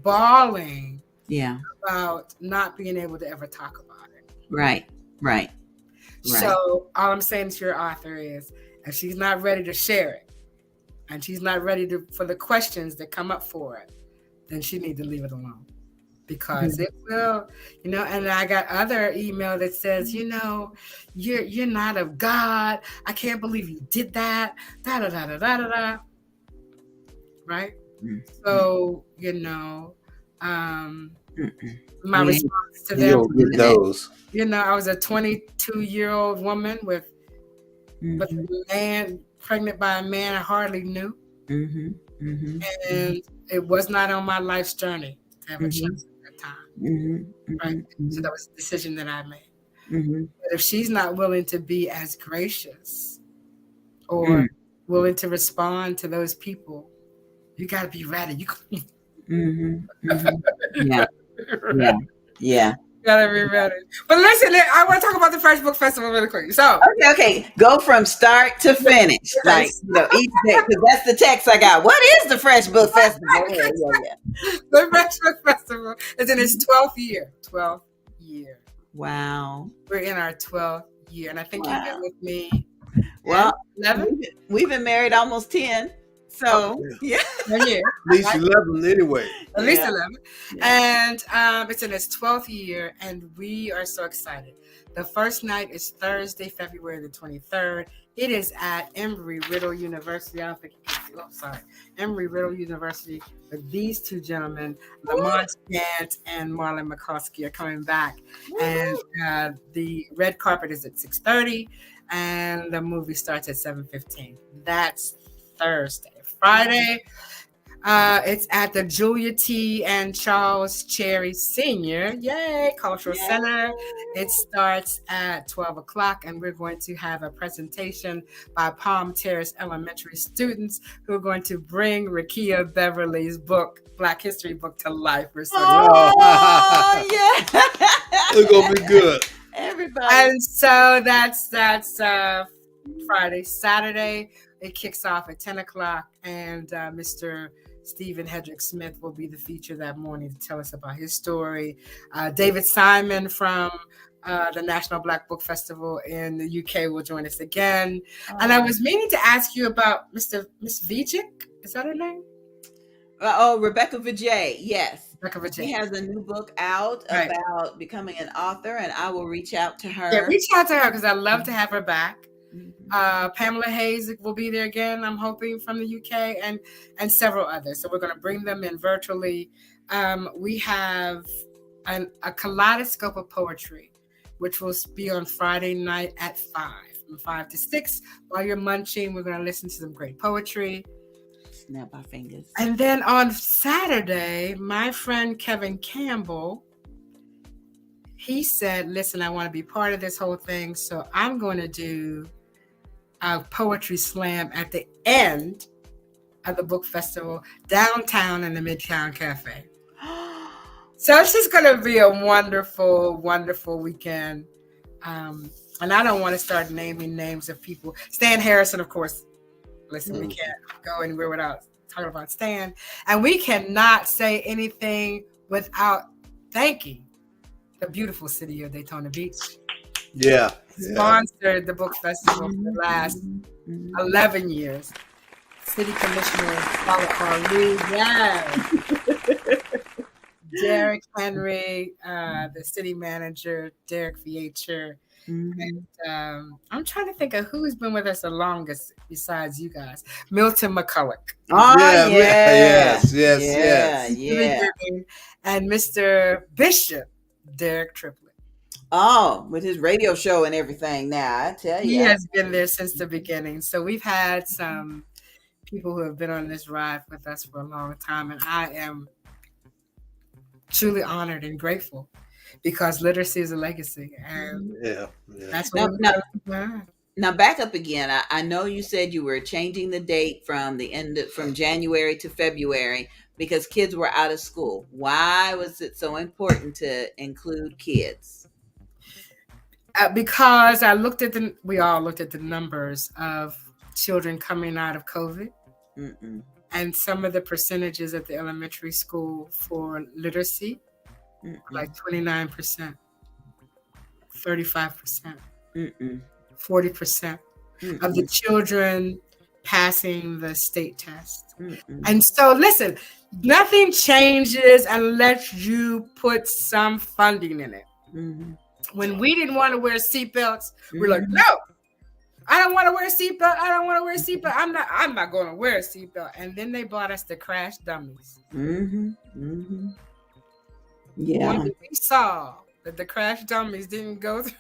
bawling about not being able to ever talk about it. Right. So all I'm saying to your author is, if she's not ready to share it, and she's not ready for the questions that come up for it, then she needs to leave it alone. Because it will, and I got other email that says, you're not of God. I can't believe you did that. Da da da da da da da. Right? So, my response to them, those. I was a 22-year-old woman with a man pregnant by a man I hardly knew. And it was not on my life's journey to have a child. Right? So that was a decision that I made. But if she's not willing to be as gracious or willing to respond to those people, you got to be ready. Yeah. Gotta be ready. But listen, I want to talk about the F.R.E.S.H Book Festival really quick. So okay. Go from start to finish, like each day, because that's the text I got. What is the F.R.E.S.H Book Festival? The F.R.E.S.H Book Festival is in its 12th year. 12th year. Wow. We're in our 12th year, and I think you've been with me. Well, 11. We've been married almost 10. So yeah. At least 11 anyway. At least 11. And it's in its 12th year, and we are so excited. The first night is Thursday, February the 23rd. It is at Embry-Riddle University. I don't think you can see. Oh, sorry. Embry-Riddle University. With these two gentlemen, Lamont Gant and Marlon McCoskey, are coming back. And the red carpet is at 6:30, and the movie starts at 7:15. That's Thursday. Friday, it's at the Julia T. and Charles Cherry Sr. Cultural Center. It starts at 12 o'clock, and we're going to have a presentation by Palm Terrace Elementary students who are going to bring Rakia Beverly's book, Black History book, to life. We're so It's going to be good. Everybody. And so that's Friday. Saturday, it kicks off at 10 o'clock, and Mr. Stephen Hedrick Smith will be the feature that morning to tell us about his story. David Simon from the National Black Book Festival in the UK will join us again. Oh. And I was meaning to ask you about Miss Vijay. Is that her name? Rebecca Vijay. Yes. Rebecca Vijay. She has a new book out about becoming an author, and I will reach out to her. Yeah, reach out to her because I'd love to have her back. Pamela Hayes will be there again, I'm hoping, from the UK, and several others. So we're going to bring them in virtually. We have a kaleidoscope of poetry, which will be on Friday night at 5, from 5 to 6. While you're munching, we're going to listen to some great poetry. Snap our fingers. And then on Saturday, my friend Kevin Campbell, he said, listen, I want to be part of this whole thing, so I'm going to do a poetry slam at the end of the book festival downtown in the Midtown Cafe. So it's just going to be a wonderful, wonderful weekend. And I don't want to start naming names of people. Stan Harrison, of course. Listen, we can't go anywhere without talking about Stan. And we cannot say anything without thanking the beautiful city of Daytona Beach. Yeah. Sponsored the book festival for the last 11 years. City Commissioner Paula Carlu, Derek Henry, the city manager, Derek F.R.E.S.H. And I'm trying to think of who's been with us the longest besides you guys. Milton McCulloch. Oh, yes. And Mr. Bishop, Derek Triplett. Oh, with his radio show and everything now, I tell you. He has been there since the beginning. So we've had some people who have been on this ride with us for a long time. And I am truly honored and grateful because literacy is a legacy. And that's what now back up again. I know you said you were changing the date from January to February because kids were out of school. Why was it so important to include kids? Because we all looked at the numbers of children coming out of COVID and some of the percentages at the elementary school for literacy, like 29%, 35%, 40% of the children passing the state test. And so listen, nothing changes unless you put some funding in it. When we didn't want to wear seatbelts, we're like, no, I don't want to wear a seatbelt. I don't want to wear a seatbelt. I'm not going to wear a seatbelt. And then they bought us the crash dummies. Yeah. When we saw that the crash dummies didn't go through,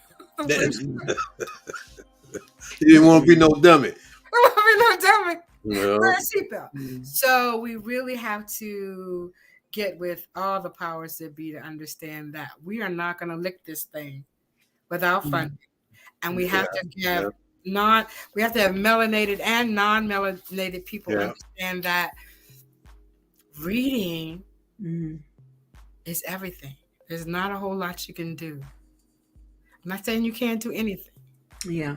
you didn't want to be no dummy. Wear a seatbelt. So we really have to get with all the powers that be to understand that we are not going to lick this thing without funding. And we have to have we have to have melanated and non-melanated people understand that reading is everything. There's not a whole lot you can do. I'm not saying you can't do anything. Yeah.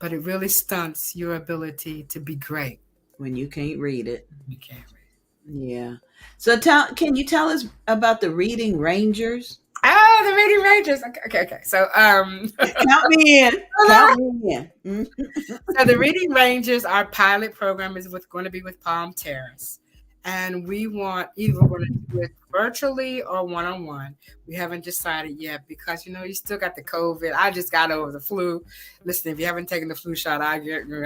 But it really stunts your ability to be great. When you can't read it. You can't read it. Yeah. So can you tell us about the Reading Rangers? Oh, the Reading Rangers. Okay. So count me in. So the Reading Rangers, our pilot program is going to be with Palm Terrace. And we want either we're going to do it virtually or one-on-one. We haven't decided yet because, you still got the COVID. I just got over the flu. Listen, if you haven't taken the flu shot, I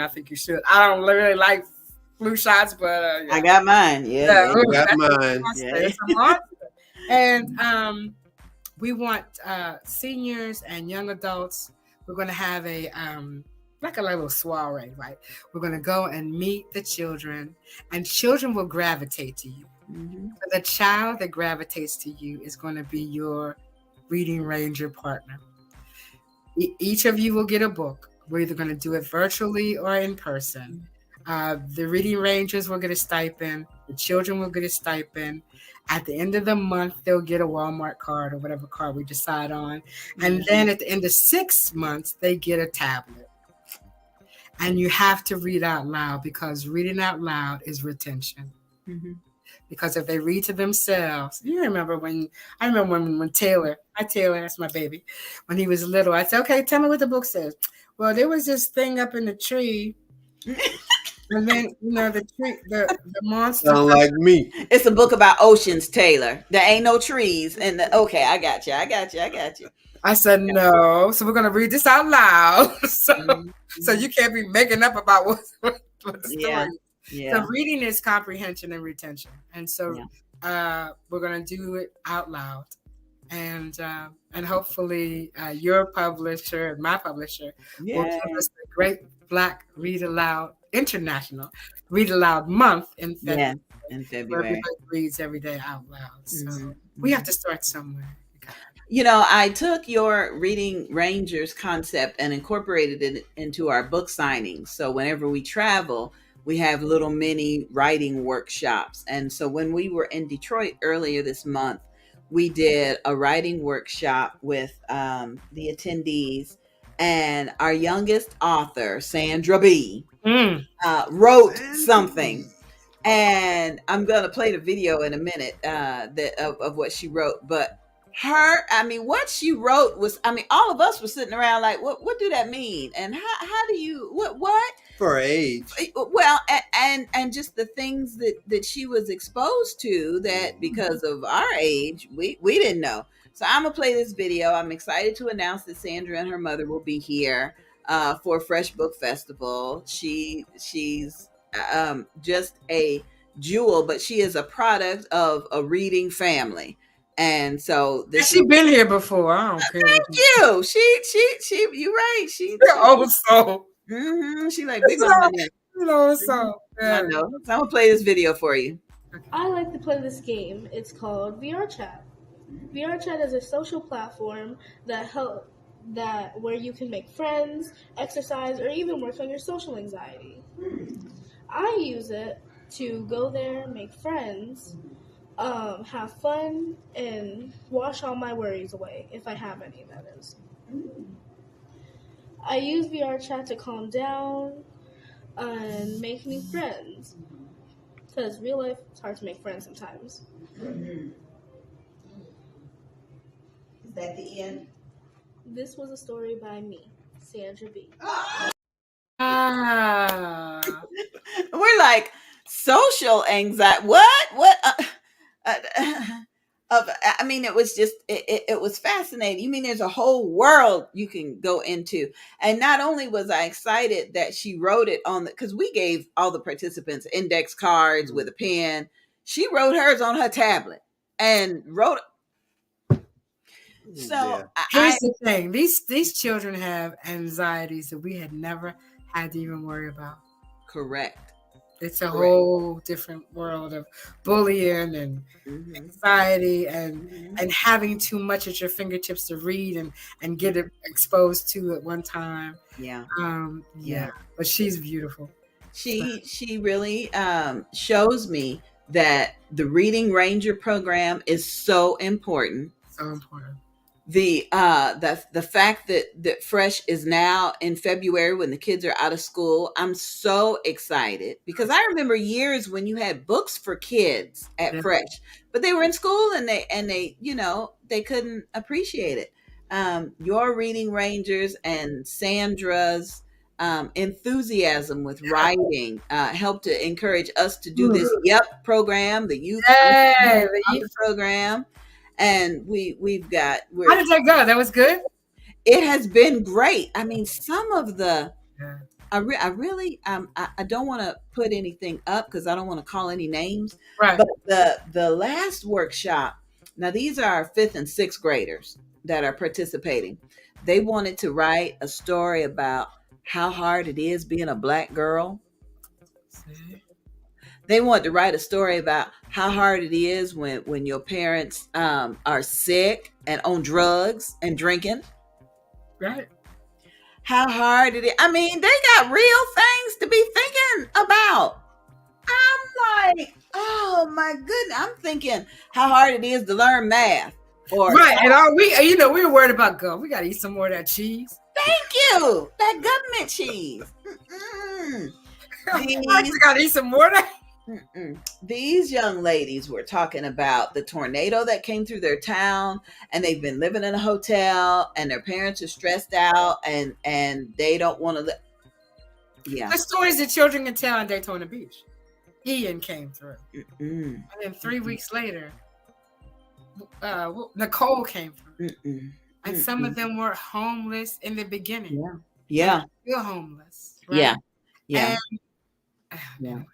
think you should. I don't really like flu shots, but I got mine. Yeah, I got mine. It's a monster. And we want seniors and young adults. We're going to have a like a little soiree, right? We're going to go and meet the children, and children will gravitate to you. So the child that gravitates to you is going to be your Reading Ranger partner. Each of you will get a book. We're either going to do it virtually or in person. The Reading Rangers will get a stipend. The children will get a stipend. At the end of the month, they'll get a Walmart card or whatever card we decide on. And then at the end of 6 months, they get a tablet. And you have to read out loud because reading out loud is retention. because if they read to themselves, I remember when Taylor, that's my baby, when he was little, I said, okay, tell me what the book says. Well, there was this thing up in the tree. And then, the tree, the monster. Sound like me. It's a book about oceans, Taylor. There ain't no trees. And okay, I got you. I said, no. So we're going to read this out loud. So you can't be making up about what the story is. Yeah. So reading is comprehension and retention. And so we're going to do it out loud. And hopefully your publisher and my publisher will give us the Great Black Read Aloud International Read Aloud Month in February. Yeah, in February. Where everybody reads every day out loud. So we have to start somewhere. I took your Reading Rangers concept and incorporated it into our book signings. So whenever we travel, we have little mini writing workshops. And so when we were in Detroit earlier this month, we did a writing workshop with the attendees, and our youngest author, Sandra B, wrote something. And I'm going to play the video in a minute of what she wrote. But what she wrote was, all of us were sitting around like, what do that mean? And how do you, what? F.R.E.H. Well, and just the things that she was exposed to that because of our age, we didn't know. So I'm going to play this video. I'm excited to announce that Sandra and her mother will be here for F.R.E.S.H Book Festival. She's just a jewel, but she is a product of a reading family. And so she's been here before. I don't care. Thank you. She you're right. She's old soul. She like big on my old soul. I know. So I'm gonna play this video for you. I like to play this game. It's called VR Chat. VR Chat is a social platform where you can make friends, exercise, or even work on your social anxiety. I use it to go there, make friends, have fun, and wash all my worries away, if I have any, that is. I use VR Chat to calm down and make new friends, because real life, it's hard to make friends sometimes. Is that the end? This was a story by me, Sandra B. We're like, social anxiety. What? It was just, it was fascinating. You mean there's a whole world you can go into. And not only was I excited that she wrote it because we gave all the participants index cards with a pen. She wrote hers on her tablet and wrote. So here's the thing. These children have anxieties that we had never had to even worry about. Correct. It's a whole different world of bullying and anxiety and having too much at your fingertips to read and get it exposed to at one time. Yeah. But she's beautiful. She really shows me that the Reading Ranger program is so important. So important. The fact that F.R.E.S.H is now in February when the kids are out of school, I'm so excited because I remember years when you had books for kids at F.R.E.S.H, but they were in school and they they couldn't appreciate it. Your Reading Rangers and Sandra's enthusiasm with writing helped to encourage us to do this program, the youth program. And we've got. How did that go? That was good. It has been great. Some of the. I really I don't want to put anything up because I don't want to call any names. Right. But the last workshop. Now these are 5th and 6th graders that are participating. They wanted to write a story about how hard it is being a Black girl. They want to write a story about how hard it is when your parents are sick and on drugs and drinking. Right. How hard it is. They got real things to be thinking about. I'm like, oh my goodness. I'm thinking how hard it is to learn math. Right. And we were worried about God. We got to eat some more of that cheese. Thank you. That government cheese. I got to eat some more of that. These young ladies were talking about the tornado that came through their town, and they've been living in a hotel, and their parents are stressed out, and they don't want to live. Yeah. The stories that children can tell on Daytona Beach. Ian came through. And then 3 weeks later, Nicole came through. And some of them were homeless in the beginning. Yeah. Still homeless. Right? Yeah. And,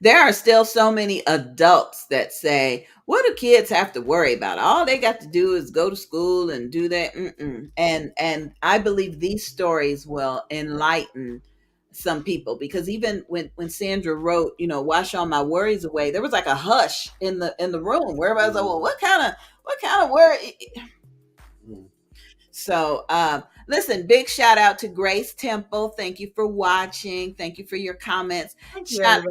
there are still so many adults that say, what do kids have to worry about? All they got to do is go to school and do that. And I believe these stories will enlighten some people, because even when Sandra wrote, wash all my worries away, there was like a hush in the room where everybody was like, well, what kind of worry? So listen, big shout out to Grace Temple. Thank you for watching. Thank you for your comments. Shout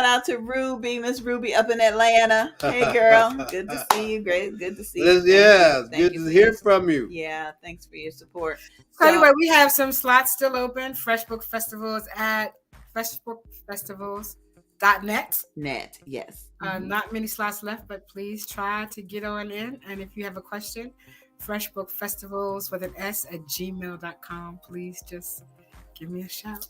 out to Ruby, Miss Ruby up in Atlanta. Hey girl, good to see you. Great, good to see you. Yeah, good to hear from you. Yeah, thanks for your support. So anyway, we have some slots still open. Fresh Book Festivals at freshbookfestivals.net. Yes. Not many slots left, but please try to get on in. And if you have a question, freshbookfestivals with an S at gmail.com. Please just give me a shout.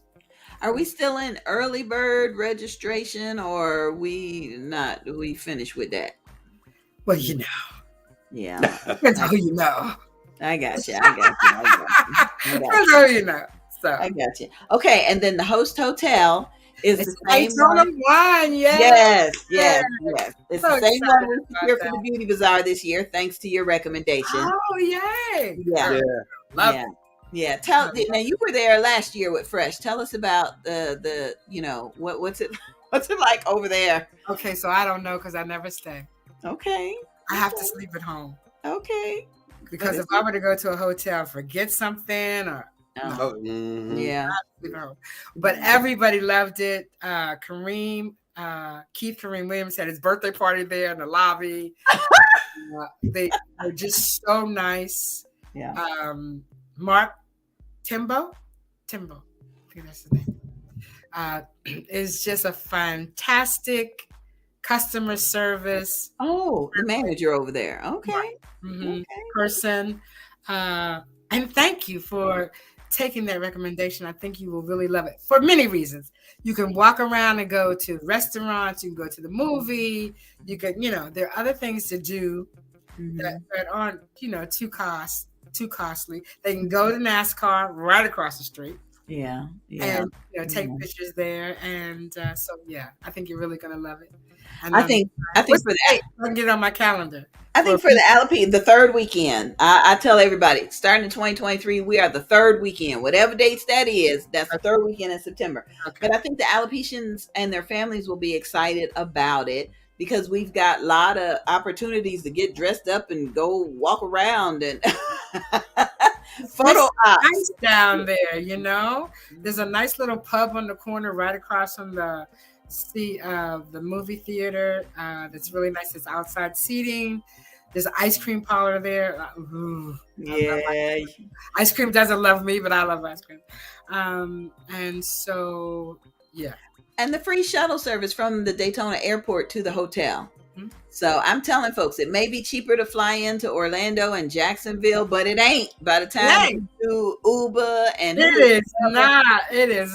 Are we still in early bird registration, or we finished with that? Well, you know. Yeah. That's how you know. I got you. That's how you know. So I got you. Okay, and then the host hotel is the same one. Yes. It's the same one we secured for the Beauty Bazaar this year, thanks to your recommendation. Oh, yay! Yeah. Love it. Yeah. Now you were there last year with F.R.E.S.H. Tell us about the what's it like over there? Okay, so I don't know because I never stay. Okay. I have to sleep at home. Okay. Because if I were to go to a hotel, forget something or yeah. But everybody loved it. Keith Kareem Williams had his birthday party there in the lobby. They were just so nice. Yeah. Mark Timbo, I think that's his name, is just a fantastic customer service. Oh, the manager over there. Okay. Person. And thank you for taking that recommendation. I think you will really love it for many reasons. You can walk around and go to restaurants. You can go to the movie. You can, there are other things to do that aren't, too costly. They can go to NASCAR right across the street. Yeah. And take pictures there. And I think you're really gonna love it. And I think for that, I can get it on my calendar. I think for the Alopecia, the third weekend, I tell everybody, starting in 2023, we are the third weekend. Whatever dates that is, that's the third weekend in September. Okay. But I think the Alopecians and their families will be excited about it, because we've got a lot of opportunities to get dressed up and go walk around and photo ops. Nice down there, There's a nice little pub on the corner right across from the movie theater. That's really nice. It's outside seating. There's an ice cream parlor there. Ice cream doesn't love me, but I love ice cream. And so, yeah. And the free shuttle service from the Daytona airport to the hotel. So I'm telling folks, it may be cheaper to fly into Orlando and Jacksonville, but it ain't. By the time you do Uber and it is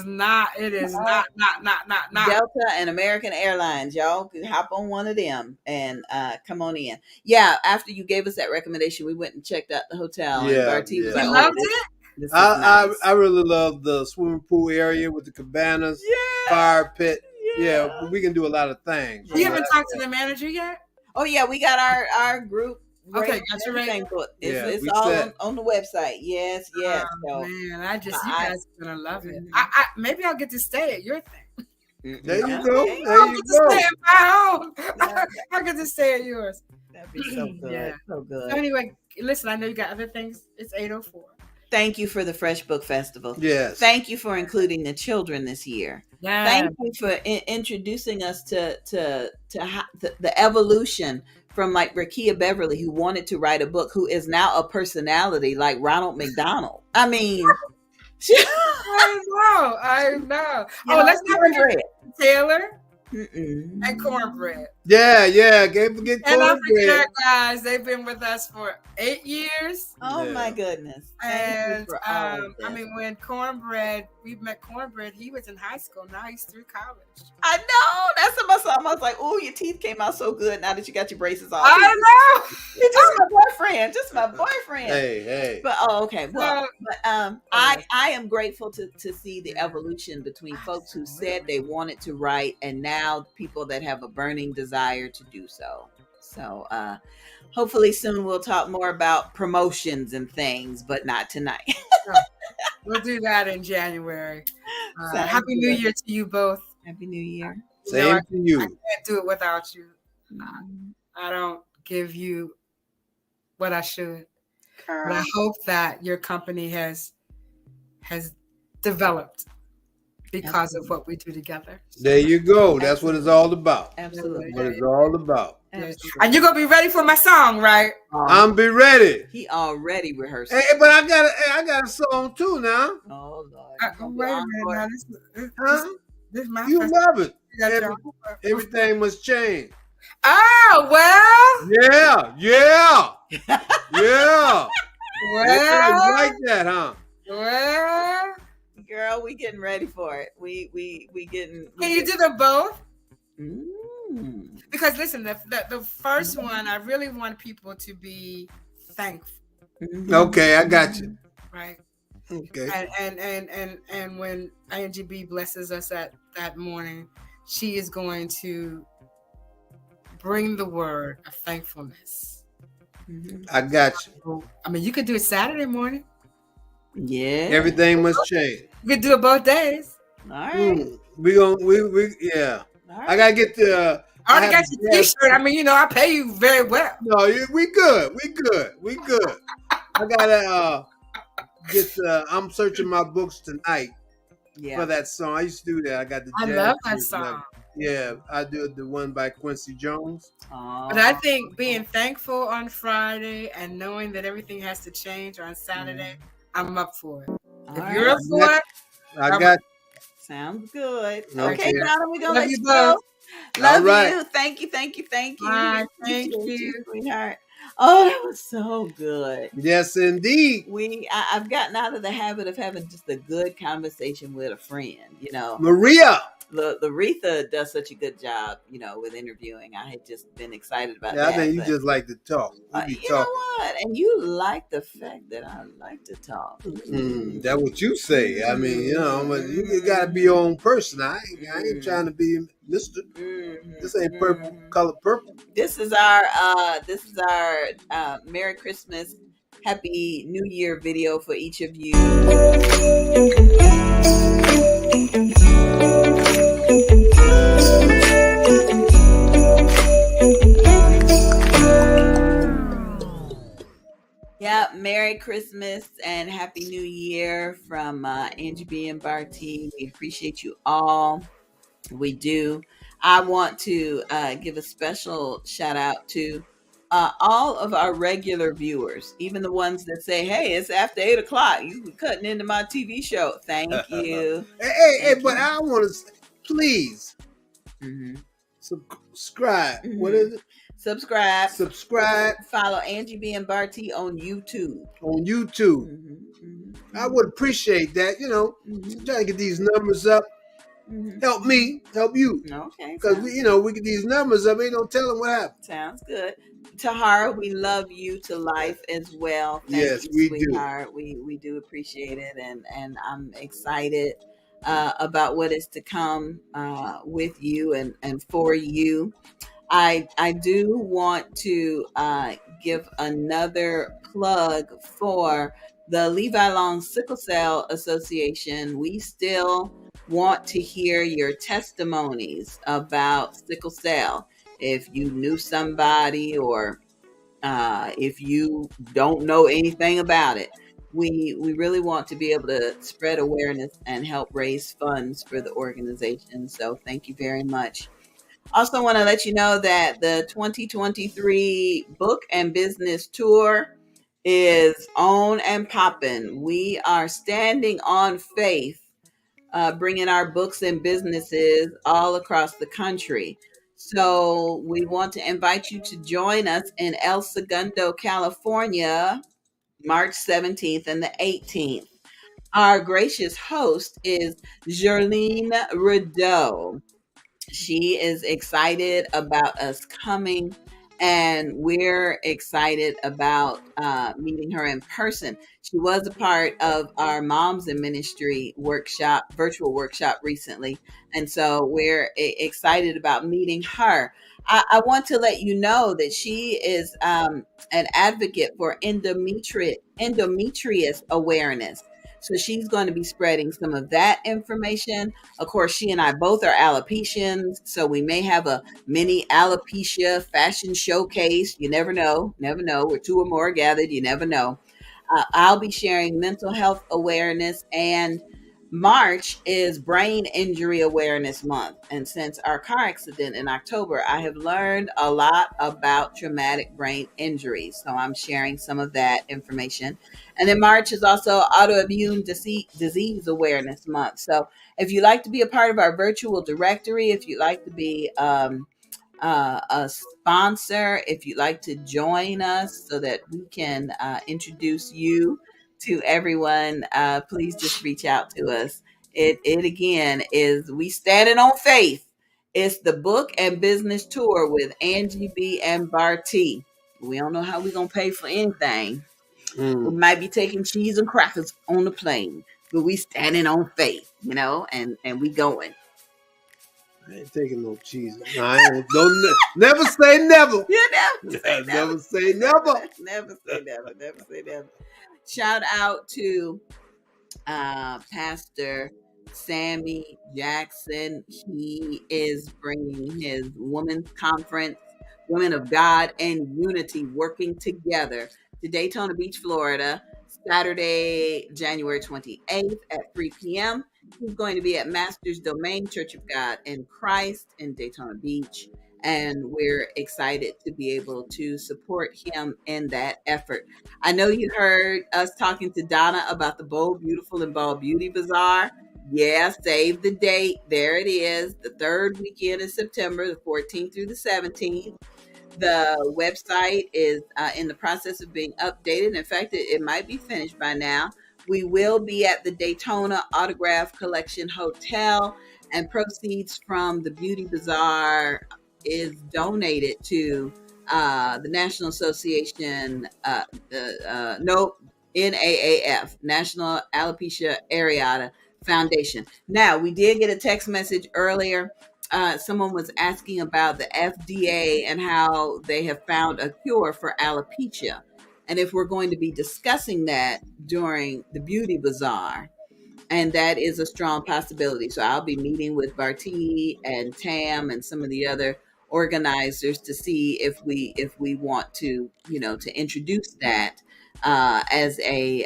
not Delta and American Airlines, y'all can hop on one of them and come on in. Yeah, after you gave us that recommendation, we went and checked out the hotel. And Bartee was like, loved it. Nice. I really love the swimming pool area with the cabanas, fire pit. Yeah, we can do a lot of things. You haven't talked to the manager yet? Oh yeah, we got our group. Okay, got your rating. It's all on the website. Yes. Oh, so, man, you guys are gonna love it. I maybe I'll get to stay at your thing. There you go. Stay at my own. I'll get to stay at yours. That'd be so good. So good. So anyway, listen, I know you got other things. It's 8:04. Thank you for the F.R.E.S.H Book Festival. Yes. Thank you for including the children this year. Yes. Thank you for introducing us to the evolution from like Rakia Beverly, who wanted to write a book, who is now a personality like Ronald McDonald. I mean, I know. Oh, let's not forget Taylor. and cornbread. Yeah. Can't forget And I cornbread. forget, guys, they've been with us for 8 years. Oh my goodness! And Thank you for all of this. I mean, when Cornbread, we met Cornbread, he was in high school. Now he's through college. I know. That's what my son was like. Oh, your teeth came out so good now that you got your braces on. I know. You're just my boyfriend. Just my boyfriend. Hey. But okay. Well, I am grateful to see the evolution between folks who said they wanted to write and now people that have a burning desire to do so. So hopefully soon we'll talk more about promotions and things, but not tonight. We'll do that in January. Happy New Year to you both. Happy New Year. Same to you. I can't do it without you. I don't give you what I should. Girl. But I hope that your company has developed because of what we do together. There you go. That's what it's all about. Absolutely. What it's all about. Absolutely. And you're gonna be ready for my song, right? I'm be ready. He already rehearsed. Hey, but I got a song too now. Oh Lord. Wait a minute. Now, this is my You first- love it. You got your- Everything must change. Oh well. Yeah. Well. Like that, huh? Well. Girl, we getting ready for it. We getting. Can you do them both? Mm. Because listen, the first one, I really want people to be thankful. Okay, I got you. Right. Okay. And when Angie B blesses us that morning, she is going to bring the word of thankfulness. I got you. I mean, you could do it Saturday morning. Yeah. Everything must change. You could do it both days. All right. We yeah. All right. I gotta get the. I already got your T-shirt. I mean, I pay you very well. No, we good. I gotta get. I'm searching my books tonight for that song. I used to do that. I got the. I love that song. Yeah, I do the one by Quincy Jones. But I think being thankful on Friday and knowing that everything has to change on Saturday, I'm up for it. If you're up for it, I got. Sounds good. Okay. Okay, Donna, we're gonna love let you you go. Love right. you. Thank you. Bye. Thank Appreciate you. sweetheart. Oh, that was so good. Yes, indeed. I've gotten out of the habit of having just a good conversation with a friend. Maria. Aretha does such a good job, with interviewing. I had just been excited about that. I think you just like to talk. You know what? And you like the fact that I like to talk. That's what you say. I mean, you got to be your own person. I ain't trying to be Mr. This ain't purple, color purple. This is our Merry Christmas, Happy New Year video for each of you. Yeah, Merry Christmas and Happy New Year from Angie B and Bartee. We appreciate you all. We do. I want to give a special shout out to all of our regular viewers, even the ones that say, "Hey, it's after 8 o'clock. You cutting into my TV show." Thank you. Hey, but I want to please subscribe. What is it? Subscribe. Follow Angie B and Bartee on YouTube. I would appreciate that. Trying to get these numbers up. Help me, help you. Okay. Because we get these numbers up. Ain't no telling what happened. Sounds good. Tahara, we love you to life as well. Yes, we do. We do appreciate it, and I'm excited about what is to come with you and for you. I do want to give another plug for the Levi Long Sickle Cell Association. We still want to hear your testimonies about sickle cell. If you knew somebody or if you don't know anything about it, we really want to be able to spread awareness and help raise funds for the organization. So thank you very much. Also want to let you know that the 2023 book and business tour is on and popping. We are standing on faith bringing our books and businesses all across the country. So we want to invite you to join us in El Segundo, California, March 17th and the 18th. Our gracious host is Jerlene Rideau. She is excited about us coming, and we're excited about meeting her in person. She was a part of our Moms in Ministry workshop, virtual workshop recently, and so we're excited about meeting her. I want to let you know that she is an advocate for endometrius awareness. So she's going to be spreading some of that information. Of course, she and I both are alopecians, so we may have a mini alopecia fashion showcase. You never know. Never know. Where two or more are gathered, you never know. I'll be sharing mental health awareness, and March is Brain Injury Awareness Month. And since our car accident in October, I have learned a lot about traumatic brain injuries. So I'm sharing some of that information. And then March is also Autoimmune Disease Awareness Month. So if you'd like to be a part of our virtual directory, if you'd like to be a sponsor, if you'd like to join us so that we can introduce you to everyone, please just reach out to us. It again is We Standing on Faith. It's the book and business tour with Angie B and Bartee. We don't know how we're gonna pay for anything. We might be taking cheese and crackers on the plane, but we standing on faith, and we going. I ain't taking no cheese. No, I ain't. Don't never say never. You never say never. Never say never. Never say never. Never say never. Shout out to Pastor Sammy Jackson. He is bringing his women's conference, Women of God and Unity, working together, to Daytona Beach, Florida, Saturday, January 28th at 3 p.m. He's going to be at Master's Domain Church of God in Christ in Daytona Beach. And we're excited to be able to support him in that effort. I know you heard us talking to Donna about the Bold, Beautiful, and Bald Beauty Bazaar. Yeah, save the date. There it is. The third weekend of September, the 14th through the 17th. The website is in the process of being updated. In fact, it might be finished by now. We will be at the Daytona Autograph Collection Hotel, and proceeds from the Beauty Bazaar is donated to the National Association, NAAF, National Alopecia Areata Foundation. Now, we did get a text message earlier. Someone was asking about the FDA and how they have found a cure for alopecia, and if we're going to be discussing that during the Beauty Bazaar. And that is a strong possibility. So I'll be meeting with Bartee and Tam and some of the other organizers to see if we want to, to introduce that as a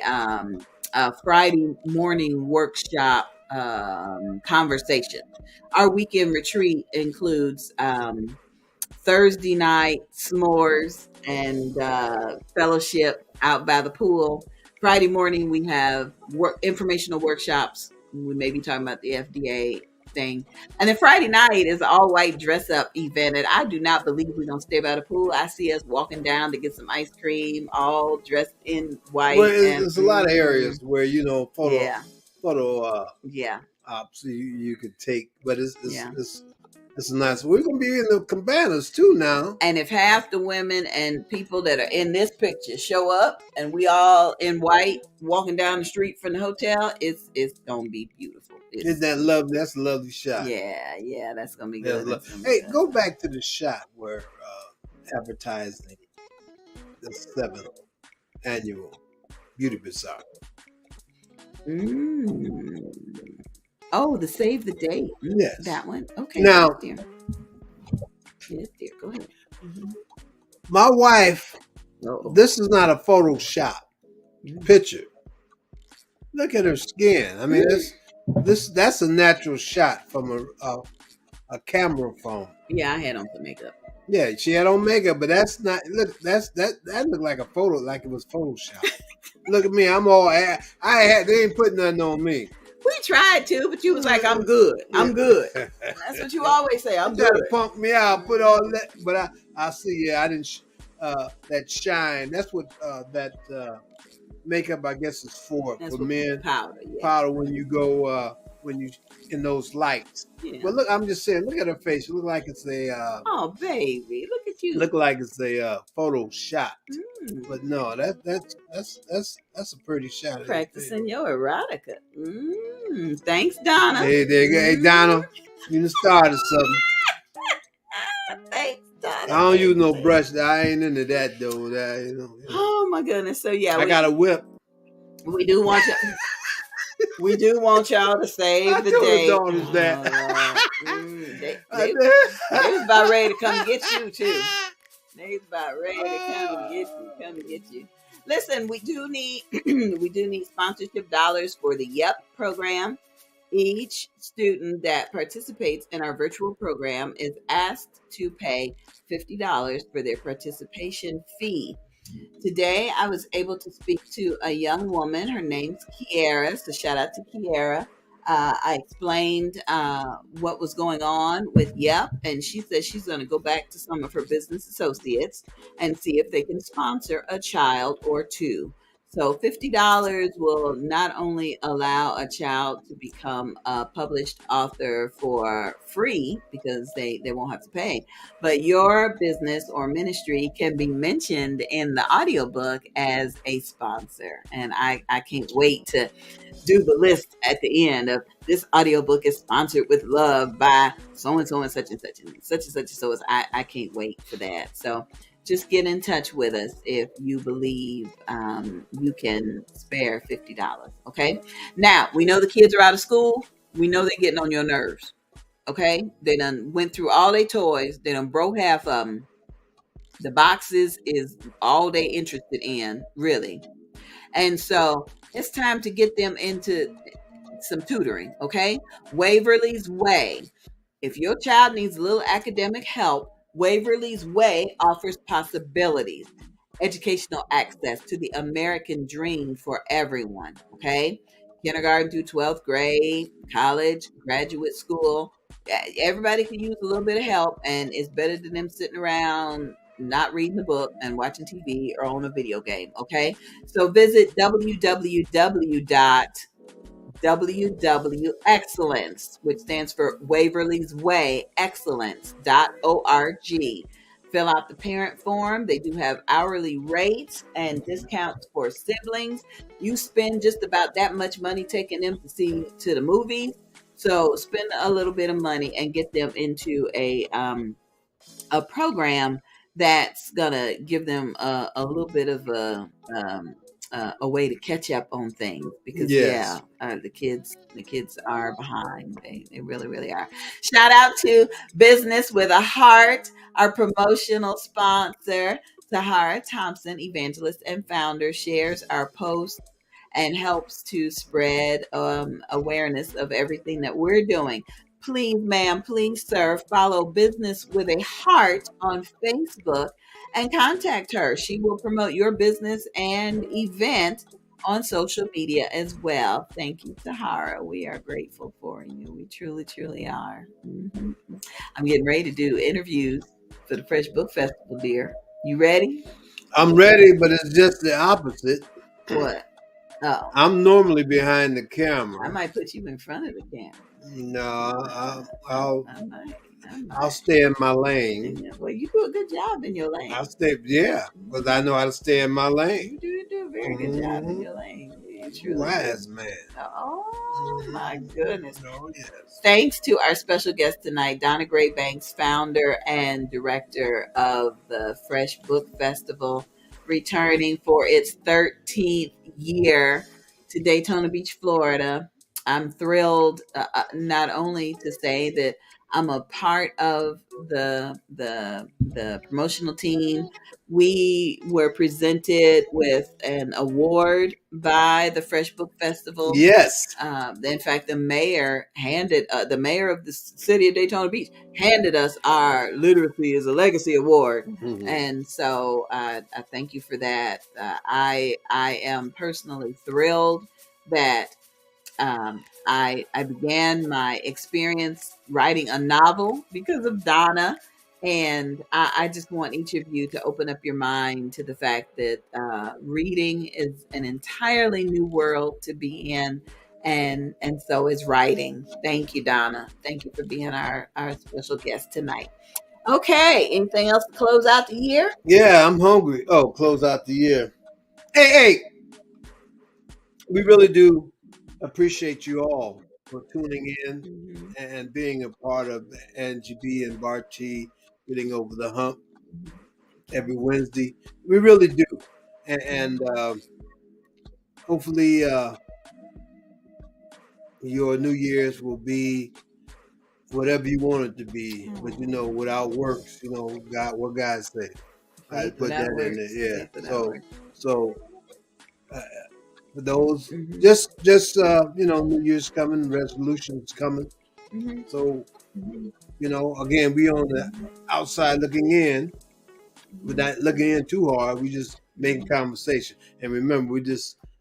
Friday morning workshop conversation. Our weekend retreat includes Thursday night s'mores and fellowship out by the pool. Friday morning, we have informational workshops. We may be talking about the FDA thing. And then Friday night is an all-white dress-up event. And I do not believe we're going to stay by the pool. I see us walking down to get some ice cream, all dressed in white. Well, there's a lot of areas where, photo yeah. ops you could take. But it's nice. We're going to be in the cabanas too now. And if half the women and people that are in this picture show up and we all in white walking down the street from the hotel, it's going to be beautiful. Isn't that lovely? That's a lovely shot. Yeah, that's going to be good. Hey, go back to the shot where advertising the 7th annual Beauty Bazaar. Oh, the save the date. Yes. That one. Okay. Now, yes, dear. Go ahead. Mm-hmm. My wife, this is not a Photoshop picture. Look at her skin. I mean, that's a natural shot from a camera phone. Yeah, I had on some makeup. Yeah, she had on makeup, but that's not. Look, that looked like a photo, like it was Photoshop. Look at me. I'm all. They ain't putting nothing on me. We tried to, but you was like, I'm good. I'm good. That's what you always say. I'm trying good. to pump me out, put all that, but I see. Yeah, I didn't. That shine. That's what that makeup, I guess, is for men. Powder. Yeah. Powder when you go when you in those lights. Yeah. But look, I'm just saying. Look at her face. It look like it's a. Oh, baby, look at you. Look like it's a photo shot. But no, that's a pretty shot. Practicing your erotica. Thanks, Donna. Hey, Donna, you done started something. Thanks, Donna. I don't use no brush. I ain't into that though. Oh my goodness. So yeah, I got a whip. We do want you. We do want y'all to save the day. They was about ready to come get you too. They was about ready to come get you. Listen, we do need sponsorship dollars for the YEP program. Each student that participates in our virtual program is asked to pay $50 for their participation fee. Today, I was able to speak to a young woman. Her name's Kiara. So shout out to Kiara. I explained what was going on with YEP, and she said she's going to go back to some of her business associates and see if they can sponsor a child or two. So $50 will not only allow a child to become a published author for free because they won't have to pay, but your business or ministry can be mentioned in the audiobook as a sponsor. And I can't wait to do the list at the end of this audiobook is sponsored with love by so-and-so and such and such and such and such. So I can't wait for that. So just get in touch with us if you believe you can spare $50. Okay. Now we know the kids are out of school. We know they're getting on your nerves. Okay. They done went through all their toys. They done broke half of them. The boxes is all they interested in, really. And so it's time to get them into some tutoring. Okay. Waverly's Way. If your child needs a little academic help, Waverly's Way offers possibilities, educational access to the American dream for everyone, okay? Kindergarten through 12th grade, college, graduate school. Everybody can use a little bit of help, and it's better than them sitting around not reading the book and watching TV or on a video game, okay? So visit www. Excellence, which stands for Waverly's Way, excellence.org. Fill out the parent form. They do have hourly rates and discounts for siblings. You spend just about that much money taking them to the movies. So spend a little bit of money and get them into a program that's gonna give them a little bit of a way to catch up on things because the kids are behind. They really, really are. Shout out to Business with a Heart, our promotional sponsor. Tahara Thompson, evangelist and founder, shares our posts and helps to spread awareness of everything that we're doing. Please, ma'am, please, sir, follow Business with a Heart on Facebook and contact her. She will promote your business and event on social media as well. Thank you, Tahara. We are grateful for you. We truly, truly are. Mm-hmm. I'm getting ready to do interviews for the Fresh Book Festival, dear. You ready? I'm ready, but it's just the opposite. What? Oh. I'm normally behind the camera. I might put you in front of the camera. No, I'll stay in my lane. Well, you do a good job in your lane. I'll stay, because I know how to stay in my lane. You do a very good job in your lane. Wise man. Oh my goodness. Oh, yes. Thanks to our special guest tonight, Donna Gray-Banks, founder and director of the Fresh Book Festival, returning for its 13th year to Daytona Beach, Florida. I'm thrilled not only to say that I'm a part of the promotional team. We were presented with an award by the Fresh Book Festival. Yes. In fact, the mayor of the city of Daytona Beach handed us our Literacy is a Legacy Award. Mm-hmm. And so I thank you for that. I am personally thrilled that I began my experience writing a novel because of Donna. And I just want each of you to open up your mind to the fact that reading is an entirely new world to be in. And so is writing. Thank you, Donna. Thank you for being our special guest tonight. Okay. Anything else to close out the year? Yeah, I'm hungry. Oh, close out the year. Hey, we really do appreciate you all for tuning in and being a part of Angie B and Bartee getting over the hump every Wednesday. We really do. And hopefully your New Year's will be whatever you want it to be. But without works, what God said. I put that in there. Yeah. So for those, just New Year's coming, resolutions coming. So again, we on the outside looking in, but not looking in too hard. We just making conversation. And remember,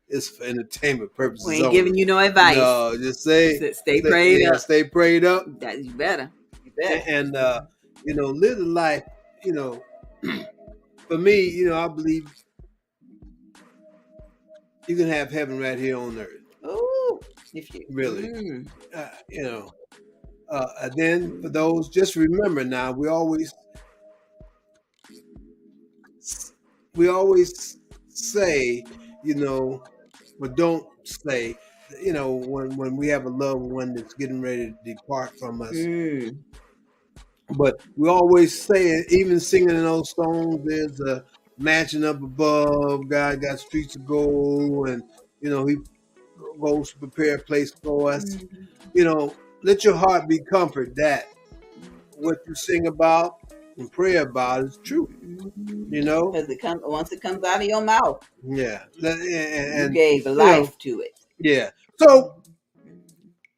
it's for entertainment purposes. We ain't giving you no advice. No, just stay prayed up. Stay prayed up. You better. And live the life. For me, I believe you can have heaven right here on earth. Oh, if you really, and then for those, just remember now, we always say, but don't say, when we have a loved one that's getting ready to depart from us. But we always say it, even singing in those songs, there's a mansion up above, God got streets of gold, and he goes to prepare a place for us. Let your heart be comforted that what you sing about and pray about is true. Because once it comes out of your mouth, and you gave life to it. Yeah. So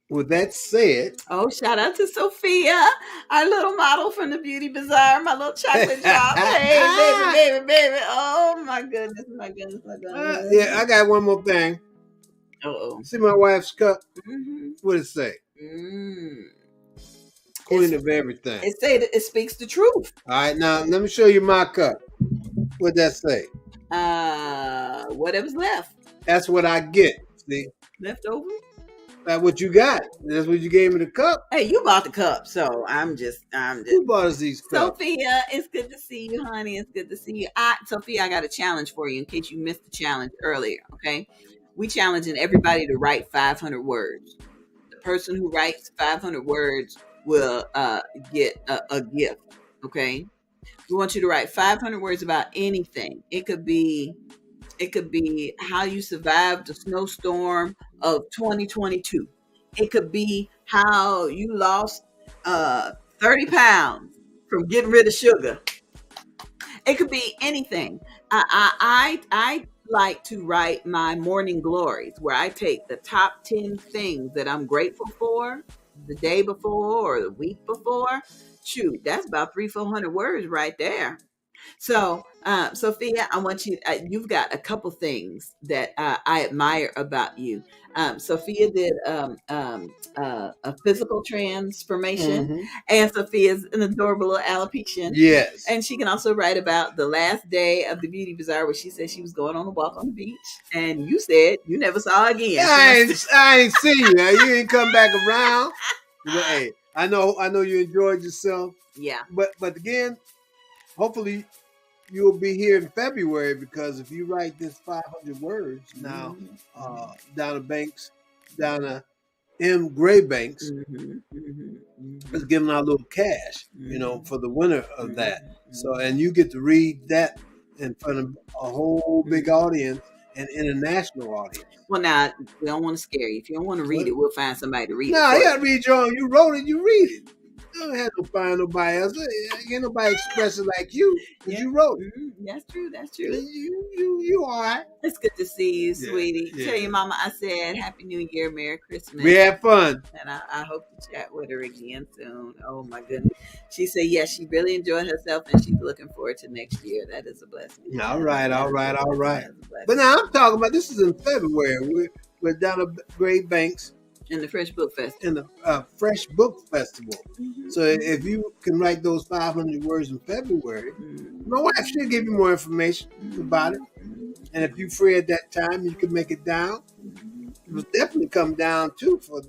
with that said, shout out to Sophia, our little model from the Beauty Bazaar, my little chocolate drop. Hey, baby. Oh my goodness. Yeah, I got one more thing. See my wife's cup? What does it say? Queen of everything. It say that it speaks the truth. All right, now let me show you my cup. What'd that say? Whatever's left. That's what I get. See? Leftover? That's what you got. That's what you gave me the cup. Hey, you bought the cup, so I'm just. Who bought us these cups? Sophia, it's good to see you, honey. It's good to see you. Sophia, I got a challenge for you in case you missed the challenge earlier. Okay, we challenging everybody to write 500 words. The person who writes 500 words will get a gift. Okay, we want you to write 500 words about anything. It could be how you survived the snowstorm of 2022. It could be how you lost 30 pounds from getting rid of sugar. It could be anything. I like to write my morning glories, where I take the top 10 things that I'm grateful for the day before or the week before. Shoot, that's about 300-400 words right there. So, Sophia, I want you, you've got a couple things that I admire about you. Sophia did a physical transformation, and Sophia's an adorable little alopecian. Yes. And she can also write about the last day of the Beauty Bazaar, where she said she was going on a walk on the beach, and you said you never saw her again. I ain't seen you. You ain't come back around. But, hey, I know you enjoyed yourself. Yeah. But again, hopefully you'll be here in February, because if you write this 500 words now, Donna Gray-Banks is giving out a little cash, for the winner of that. So, and you get to read that in front of a whole big audience, an international audience. Well, now, we don't want to scare you. If you don't want to read it, we'll find somebody to read it. No, you got to read your own. You wrote it, you read it. You don't have to find nobody else. Ain't nobody express it like you, because you wrote it. That's true. You all right. It's good to see you, sweetie. Tell your mama I said Happy New Year, Merry Christmas. We had fun. And I hope to chat with her again soon. Oh, my goodness. She said, yes, she really enjoyed herself, and she's looking forward to next year. That is a blessing. All right. But now I'm talking about, this is in February. with Donna Gray-Banks in the Fresh Book Festival. in the F.R.E.S.H Book Festival. So if you can write those 500 words in February, my wife should give you more information about it. And if you're free at that time, you can make it down. It will definitely come down too for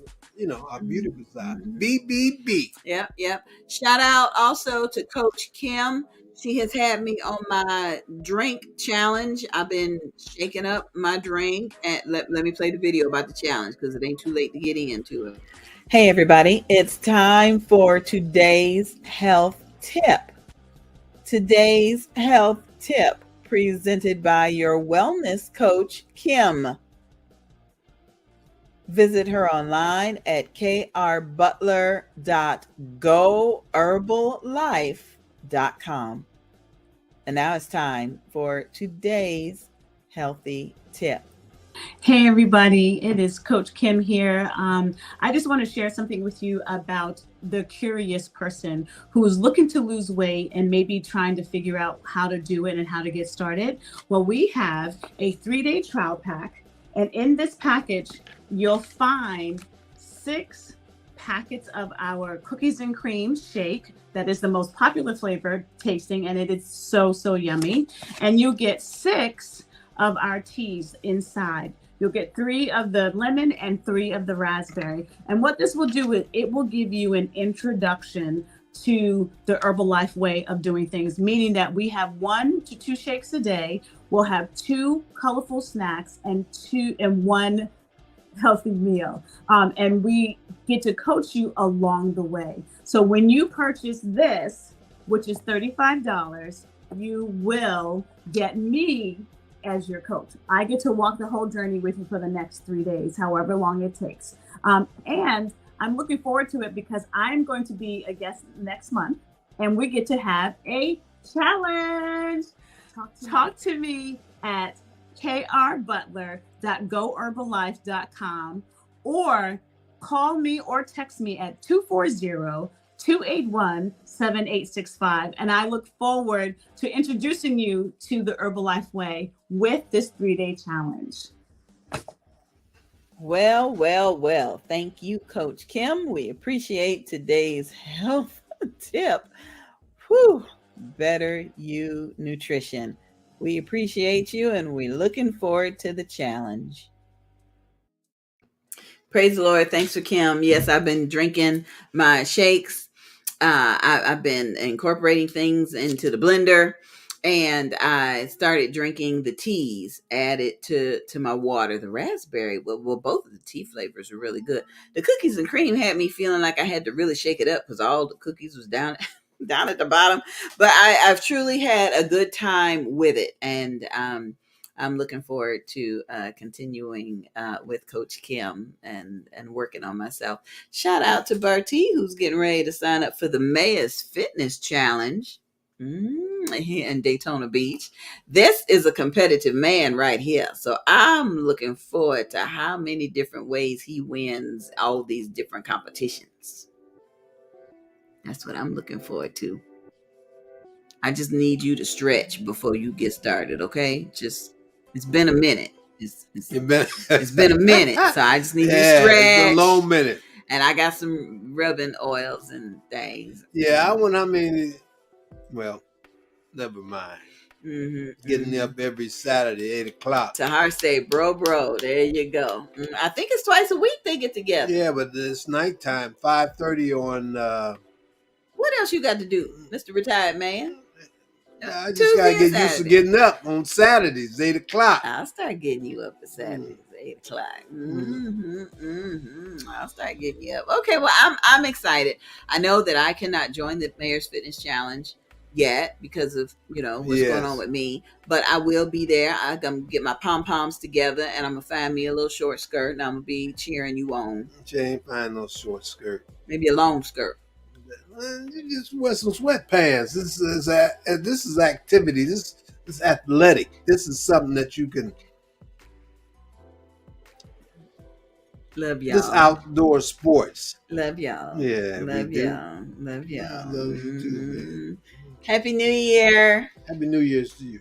our beautiful side. BBB. Yep. Shout out also to Coach Kim. She has had me on my drink challenge. I've been shaking up my drink. And let me play the video about the challenge because it ain't too late to get into it. Hey, everybody. It's time for today's health tip. Today's health tip presented by your wellness coach, Kim. Visit her online at krbutler.goherballife.com. And now it's time for today's healthy tip. Hey everybody, it is Coach Kim here. I just want to share something with you about the curious person who is looking to lose weight and maybe trying to figure out how to do it and how to get started. Well, we have a 3-day trial pack, and in this package, you'll find 6 packets of our cookies and cream shake. That is the most popular flavor tasting, and it is so yummy. And you'll get 6 of our teas inside. You'll get 3 of the lemon and 3 of the raspberry. And what this will do is it will give you an introduction to the Herbalife way of doing things, meaning that we have 1 to 2 shakes a day. We'll have 2 colorful snacks and 1 healthy meal. And we get to coach you along the way. So when you purchase this, which is $35, you will get me as your coach. I get to walk the whole journey with you for the next 3 days, however long it takes. And I'm looking forward to it because I'm going to be a guest next month and we get to have a challenge. Talk to me at krbutler.goherballife.com or call me or text me at 240-281-7865. And I look forward to introducing you to the Herbalife way with this 3-day challenge. Well. Thank you, Coach Kim. We appreciate today's health tip. Better You Nutrition. We appreciate you and we're looking forward to the challenge. Praise the Lord. Thanks for Kim. Yes, I've been drinking my shakes. I've been incorporating things into the blender, and I started drinking the teas added to my water. The raspberry, well, both of the tea flavors are really good. The cookies and cream had me feeling like I had to really shake it up because all the cookies was down at the bottom. But I've truly had a good time with it, and I'm looking forward to continuing with Coach Kim and working on myself. Shout out to Bartee, who's getting ready to sign up for the Mayors Fitness Challenge here in Daytona Beach. This is a competitive man right here. So I'm looking forward to how many different ways he wins all these different competitions. That's what I'm looking forward to. I just need you to stretch before you get started, okay? It's been a minute. It's been a minute, so I just need you to stretch. It's a long minute. And I got some rubbing oils and things. Yeah, well, never mind. Getting up every Saturday, 8 o'clock. Tahar say, bro, there you go. I think it's twice a week they get together. Yeah, but it's nighttime, 5:30 on... What else you got to do, Mr. Retired Man? I just got to get used to getting up on Saturdays, 8 o'clock. I'll start getting you up at Saturdays, 8 o'clock. I'll start getting you up. Okay, well, I'm excited. I know that I cannot join the Mayor's Fitness Challenge yet because of, what's going on with me. But I will be there. I'm going to get my pom-poms together and I'm going to find me a little short skirt and I'm going to be cheering you on. You ain't find no short skirt. Maybe a long skirt. You just wear some sweatpants. This is activity. This is athletic. This is something that you can. Love y'all. This outdoor sports. Love y'all. Yeah. Love y'all. Love y'all. I love you too, man. Happy New Year. Happy New Year's to you.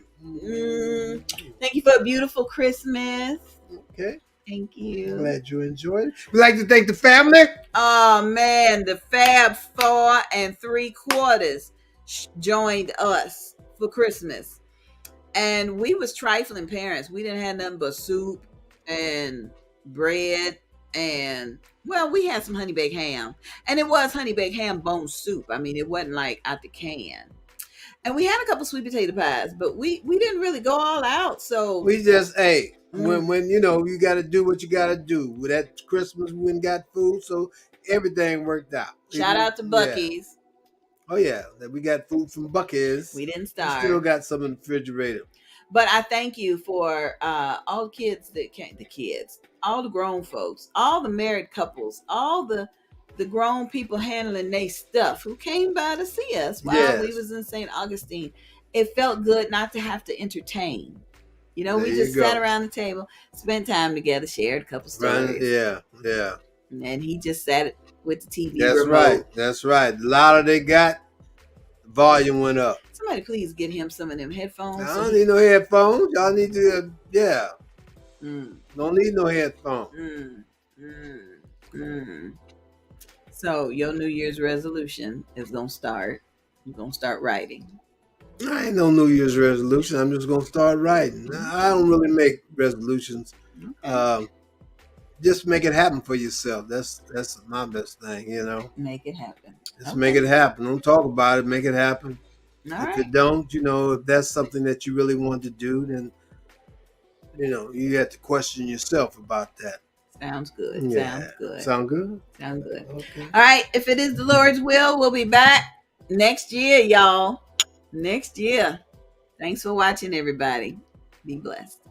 Thank you for a beautiful Christmas. Okay. Thank you. Glad you enjoyed it. We'd like to thank the family. Oh man, the Fab 4 3/4 joined us for Christmas, and we was trifling parents. We didn't have nothing but soup and bread, and well, we had some honey baked ham, and it was honey baked ham bone soup. I mean, it wasn't like out the can. And we had a couple sweet potato pies, but we didn't really go all out. So we just when you know you got to do what you got to do. With that Christmas, we went and got food, so everything worked out. Shout out to Buc-ee's. Yeah. Oh yeah, we got food from Buc-ee's. We didn't starve. We still got some in the refrigerator. But I thank you for all the kids that came, all the grown folks, all the married couples, all the grown people handling their stuff who came by to see us while we was in St. Augustine. It felt good not to have to entertain. You know, we just sat around the table, spent time together, shared a couple stories. Yeah. And he just sat with the TV remote. That's right. The louder they got, the volume went up. Somebody please get him some of them headphones. I don't need no headphones. Y'all need to, Don't need no headphones. So your New Year's resolution is going to start. You're going to start writing. I ain't no New Year's resolution. I'm just going to start writing. I don't really make resolutions. Okay. Just make it happen for yourself. That's my best thing, you know. Make it happen. Just make it happen. Don't talk about it. Make it happen. If it don't, if that's something that you really want to do, then, you have to question yourself about that. Sounds good. Yeah. Sounds good. Sound good? Sound good. Okay. All right. If it is the Lord's will, we'll be back next year, y'all. Next year. Thanks for watching, everybody. Be blessed.